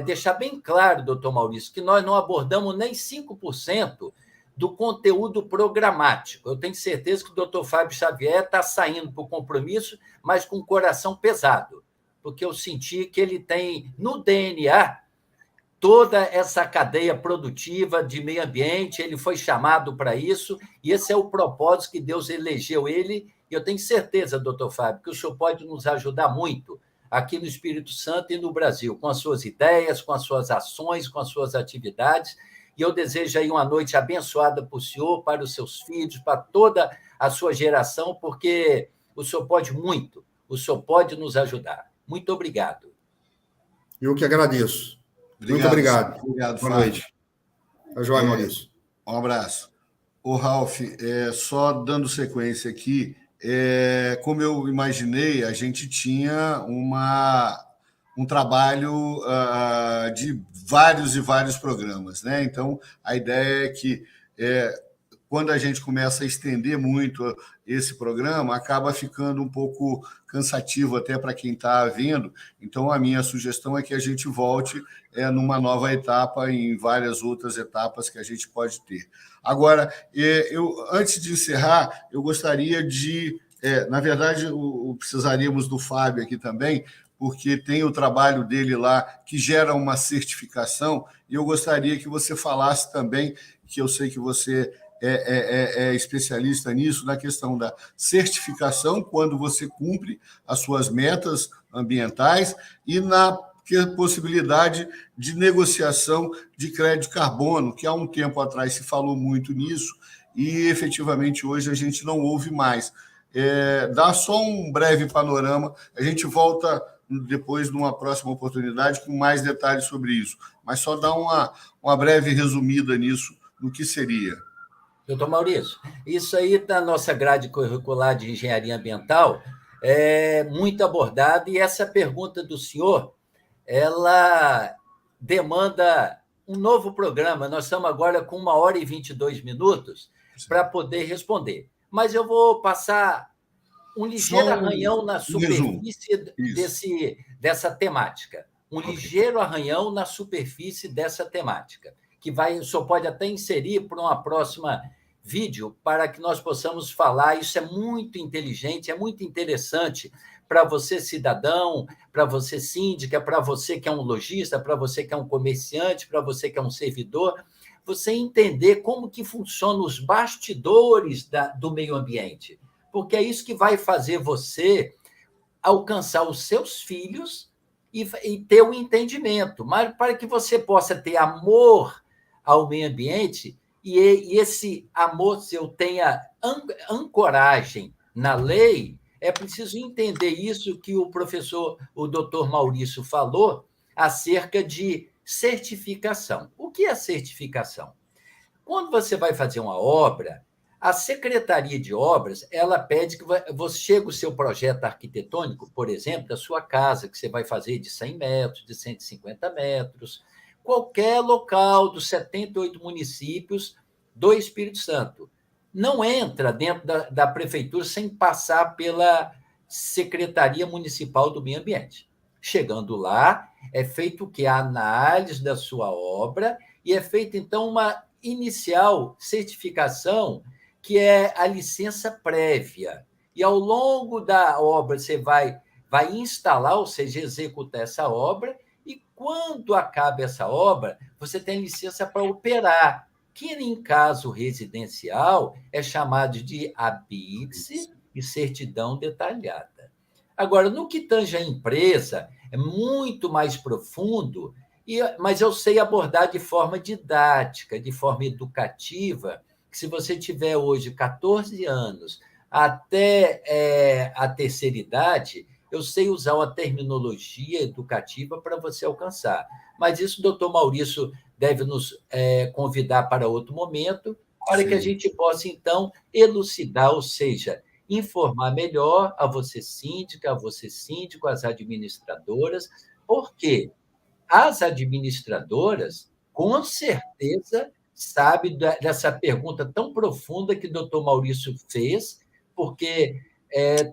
S2: deixar bem claro, doutor Maurício, que nós não abordamos nem 5% do conteúdo programático. Eu tenho certeza que o doutor Fábio Xavier está saindo para o compromisso, mas com o coração pesado, porque eu senti que ele tem no DNA toda essa cadeia produtiva de meio ambiente, ele foi chamado para isso, e esse é o propósito que Deus elegeu ele, e eu tenho certeza, doutor Fábio, que o senhor pode nos ajudar muito aqui no Espírito Santo e no Brasil, com as suas ideias, com as suas ações, com as suas atividades, e eu desejo aí uma noite abençoada para o senhor, para os seus filhos, para toda a sua geração, porque o senhor pode muito, o senhor pode nos ajudar. Muito obrigado.
S3: Eu que agradeço.
S1: Obrigado,
S3: muito obrigado.
S1: Obrigado,
S3: Boa
S1: Fábio.
S3: noite. Tá joia, Maurício.
S1: Um abraço. Ô, Ralf, só dando sequência aqui, como eu imaginei, a gente tinha um trabalho de vários e vários programas, né? Então, a ideia é que quando a gente começa a estender muito esse programa, acaba ficando um pouco cansativo até para quem está vendo. Então, a minha sugestão é que a gente volte numa nova etapa, em várias outras etapas que a gente pode ter. Agora, antes de encerrar, eu gostaria de... na verdade, precisaríamos do Fábio aqui também, porque tem o trabalho dele lá que gera uma certificação, e eu gostaria que você falasse também, que eu sei que você é especialista nisso, na questão da certificação, quando você cumpre as suas metas ambientais, e na possibilidade de negociação de crédito de carbono, que há um tempo atrás se falou muito nisso, e efetivamente hoje a gente não ouve mais. Dá só um breve panorama, a gente volta depois, numa próxima oportunidade, com mais detalhes sobre isso, mas só dá uma breve resumida nisso, no que seria.
S2: Doutor Maurício, isso aí da nossa grade curricular de engenharia ambiental é muito abordado, e essa pergunta do senhor, ela demanda um novo programa. Nós estamos agora com 1h e 22 minutos para poder responder. Mas eu vou passar um ligeiro arranhão na superfície dessa temática. Ligeiro arranhão na superfície dessa temática, que o senhor pode até inserir para uma próxima vídeo, para que nós possamos falar. Isso é muito inteligente, é muito interessante para você, cidadão, para você, síndica, para você que é um lojista, para você que é um comerciante, para você que é um servidor, você entender como que funcionam os bastidores do meio ambiente, porque é isso que vai fazer você alcançar os seus filhos e ter um entendimento, mas para que você possa ter amor ao meio ambiente, e esse amor seu tenha ancoragem na lei, é preciso entender isso que o doutor Maurício falou acerca de certificação. O que é certificação? Quando você vai fazer uma obra, a Secretaria de Obras, ela pede que você chegue o seu projeto arquitetônico, por exemplo, da sua casa, que você vai fazer de 100 metros, de 150 metros, qualquer local dos 78 municípios do Espírito Santo. Não entra dentro da prefeitura sem passar pela Secretaria Municipal do Meio Ambiente. Chegando lá, é feito o que? A análise da sua obra, e é feita, então, uma inicial certificação, que é a licença prévia. E, ao longo da obra, você vai instalar, ou seja, executar essa obra, e, quando acaba essa obra, você tem licença para operar, que, em caso residencial, é chamado de habite e certidão detalhada. Agora, no que tange a empresa, é muito mais profundo, mas eu sei abordar de forma didática, de forma educativa, que se você tiver hoje 14 anos até a terceira idade, eu sei usar uma terminologia educativa para você alcançar. Mas isso o doutor Maurício deve nos convidar para outro momento, para que a
S1: Sim.
S2: gente possa, então, elucidar, ou seja, informar melhor a você síndica, a você síndico, as administradoras, porque as administradoras, com certeza, sabem dessa pergunta tão profunda que o doutor Maurício fez, porque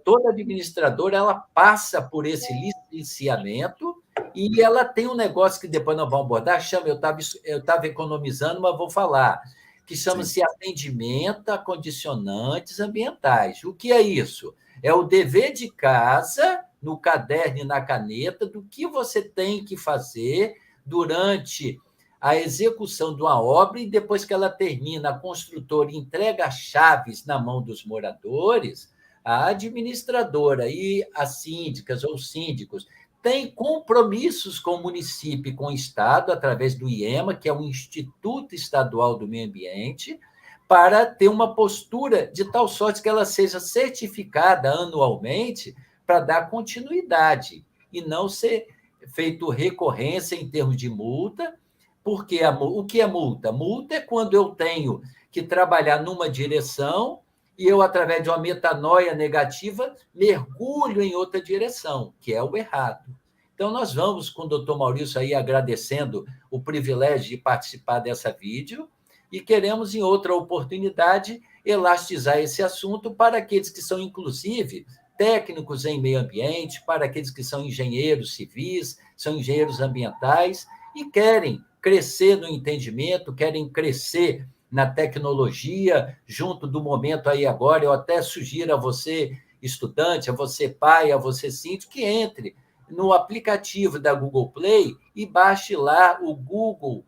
S2: toda administradora ela passa por esse licenciamento e ela tem um negócio que depois nós vamos abordar, chama, eu estava economizando, mas vou falar, que chama-se atendimento a condicionantes ambientais. O que é isso? É o dever de casa, no caderno e na caneta, do que você tem que fazer durante a execução de uma obra e depois que ela termina, a construtora entrega as chaves na mão dos moradores, a administradora e as síndicas ou síndicos têm compromissos com o município e com o Estado, através do IEMA, que é o Instituto Estadual do Meio Ambiente, para ter uma postura de tal sorte que ela seja certificada anualmente para dar continuidade e não ser feito recorrência em termos de multa, porque o que é multa? Multa é quando eu tenho que trabalhar numa direção e eu, através de uma metanoia negativa, mergulho em outra direção, que é o errado. Então, nós vamos com o doutor Maurício aí agradecendo o privilégio de participar dessa vídeo e queremos, em outra oportunidade, elastizar esse assunto para aqueles que são, inclusive, técnicos em meio ambiente, para aqueles que são engenheiros civis, são engenheiros ambientais e querem crescer no entendimento, querem crescer na tecnologia, junto do momento aí agora. Eu até sugiro a você, estudante, a você pai, a você síndico, que entre no aplicativo da Google Play e baixe lá o Google,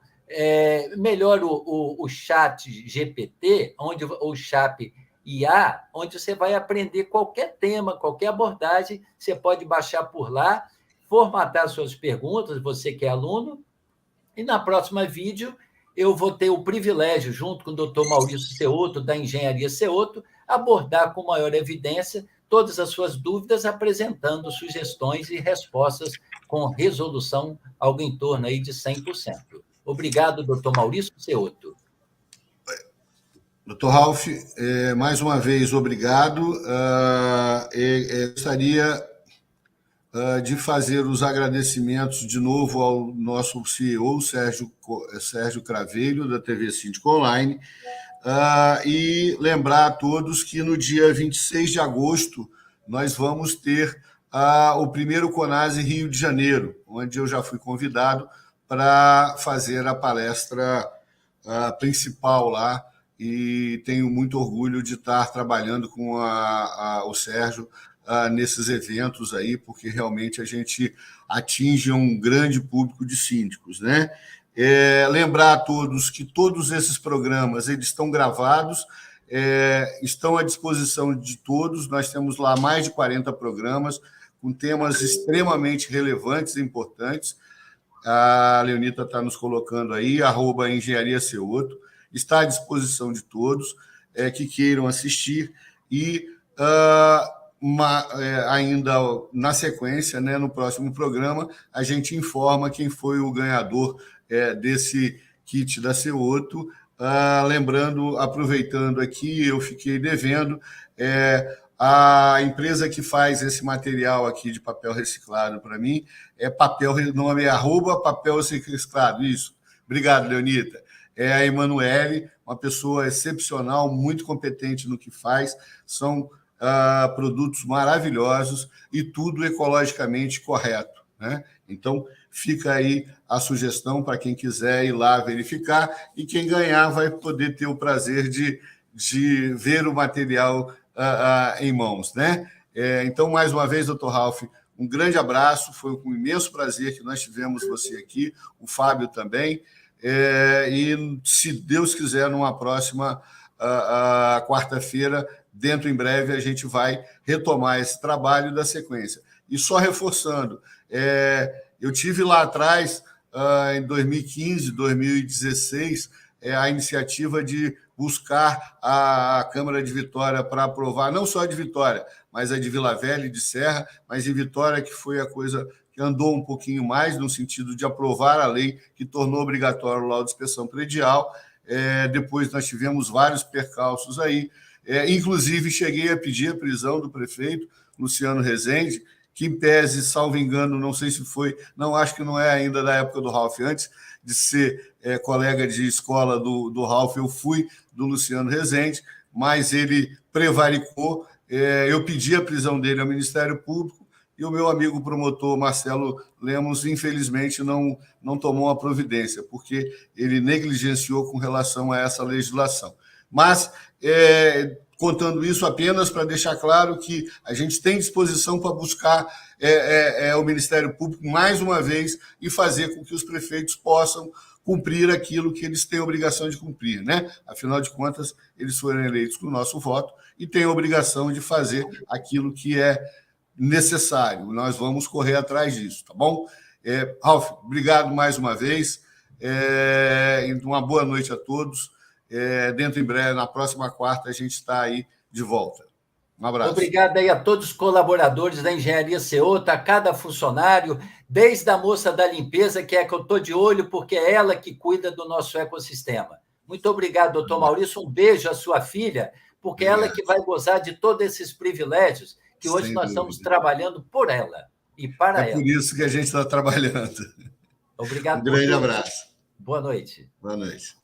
S2: melhor o chat GPT, onde o chat IA, onde você vai aprender qualquer tema, qualquer abordagem, você pode baixar por lá, formatar suas perguntas, você que é aluno, e na próxima vídeo eu vou ter o privilégio, junto com o doutor Maurício Ceoto, da Engenharia Ceoto, abordar com maior evidência todas as suas dúvidas, apresentando sugestões e respostas com resolução algo em torno aí de 100%. Obrigado, doutor Maurício Ceoto.
S1: Doutor Ralf, mais uma vez, obrigado. Gostaria de fazer os agradecimentos de novo ao nosso CEO, Sérgio Craveiro, da TV Síndico Online, e lembrar a todos que no dia 26 de agosto nós vamos ter o primeiro CONASE Rio de Janeiro, onde eu já fui convidado para fazer a palestra principal lá, e tenho muito orgulho de estar trabalhando com o Sérgio nesses eventos aí, porque realmente a gente atinge um grande público de síndicos, né? Lembrar a todos que todos esses programas eles estão gravados, estão à disposição de todos. Nós temos lá mais de 40 programas com temas extremamente relevantes e importantes. A Leonita está nos colocando aí, @Engenharia Ceoto, está à disposição de todos que queiram assistir e ainda na sequência, né, no próximo programa, a gente informa quem foi o ganhador desse kit da Ceoto. Lembrando, aproveitando aqui, eu fiquei devendo, a empresa que faz esse material aqui de papel reciclado para mim o nome é @papel reciclado, isso. Obrigado, Leonita. É a Emanuele, uma pessoa excepcional, muito competente no que faz, são produtos maravilhosos e tudo ecologicamente correto, né? Então, fica aí a sugestão para quem quiser ir lá verificar, e quem ganhar vai poder ter o prazer de ver o material em mãos, né? Então, mais uma vez, doutor Ralf, um grande abraço, foi com imenso prazer que nós tivemos você aqui, o Fábio também, e, se Deus quiser, numa próxima quarta-feira, dentro em breve, a gente vai retomar esse trabalho da sequência. E só reforçando, eu tive lá atrás, em 2015, 2016, a iniciativa de buscar a Câmara de Vitória para aprovar, não só a de Vitória, mas a de Vila Velha e de Serra, mas em Vitória, que foi a coisa que andou um pouquinho mais, no sentido de aprovar a lei que tornou obrigatório o laudo de inspeção predial, depois nós tivemos vários percalços aí, inclusive cheguei a pedir a prisão do prefeito Luciano Rezende, que em tese, salvo engano, não sei se foi, não, acho que não é ainda da época do Ralph, antes de ser colega de escola do Ralph, eu fui do Luciano Rezende, mas ele prevaricou, eu pedi a prisão dele ao Ministério Público, e o meu amigo promotor Marcelo Lemos, infelizmente, não tomou a providência, porque ele negligenciou com relação a essa legislação. Mas, contando isso apenas para deixar claro que a gente tem disposição para buscar o Ministério Público mais uma vez e fazer com que os prefeitos possam cumprir aquilo que eles têm a obrigação de cumprir, né? Afinal de contas, eles foram eleitos com o nosso voto e têm a obrigação de fazer aquilo que é necessário. Nós vamos correr atrás disso, tá bom? Ralph, obrigado mais uma vez. Uma boa noite a todos. Dentro em breve, na próxima quarta, a gente está aí de volta. Um abraço.
S2: Obrigado aí a todos os colaboradores da Engenharia Ceota, a cada funcionário, desde a moça da limpeza, que eu estou de olho, porque é ela que cuida do nosso ecossistema. Muito obrigado, doutor Maurício. Um beijo à sua filha, porque ela que vai gozar de todos esses privilégios que hoje nós estamos trabalhando por ela e para ela.
S1: É por isso que a gente está trabalhando.
S2: Obrigado.
S1: Um grande abraço.
S2: Boa noite.
S1: Boa noite.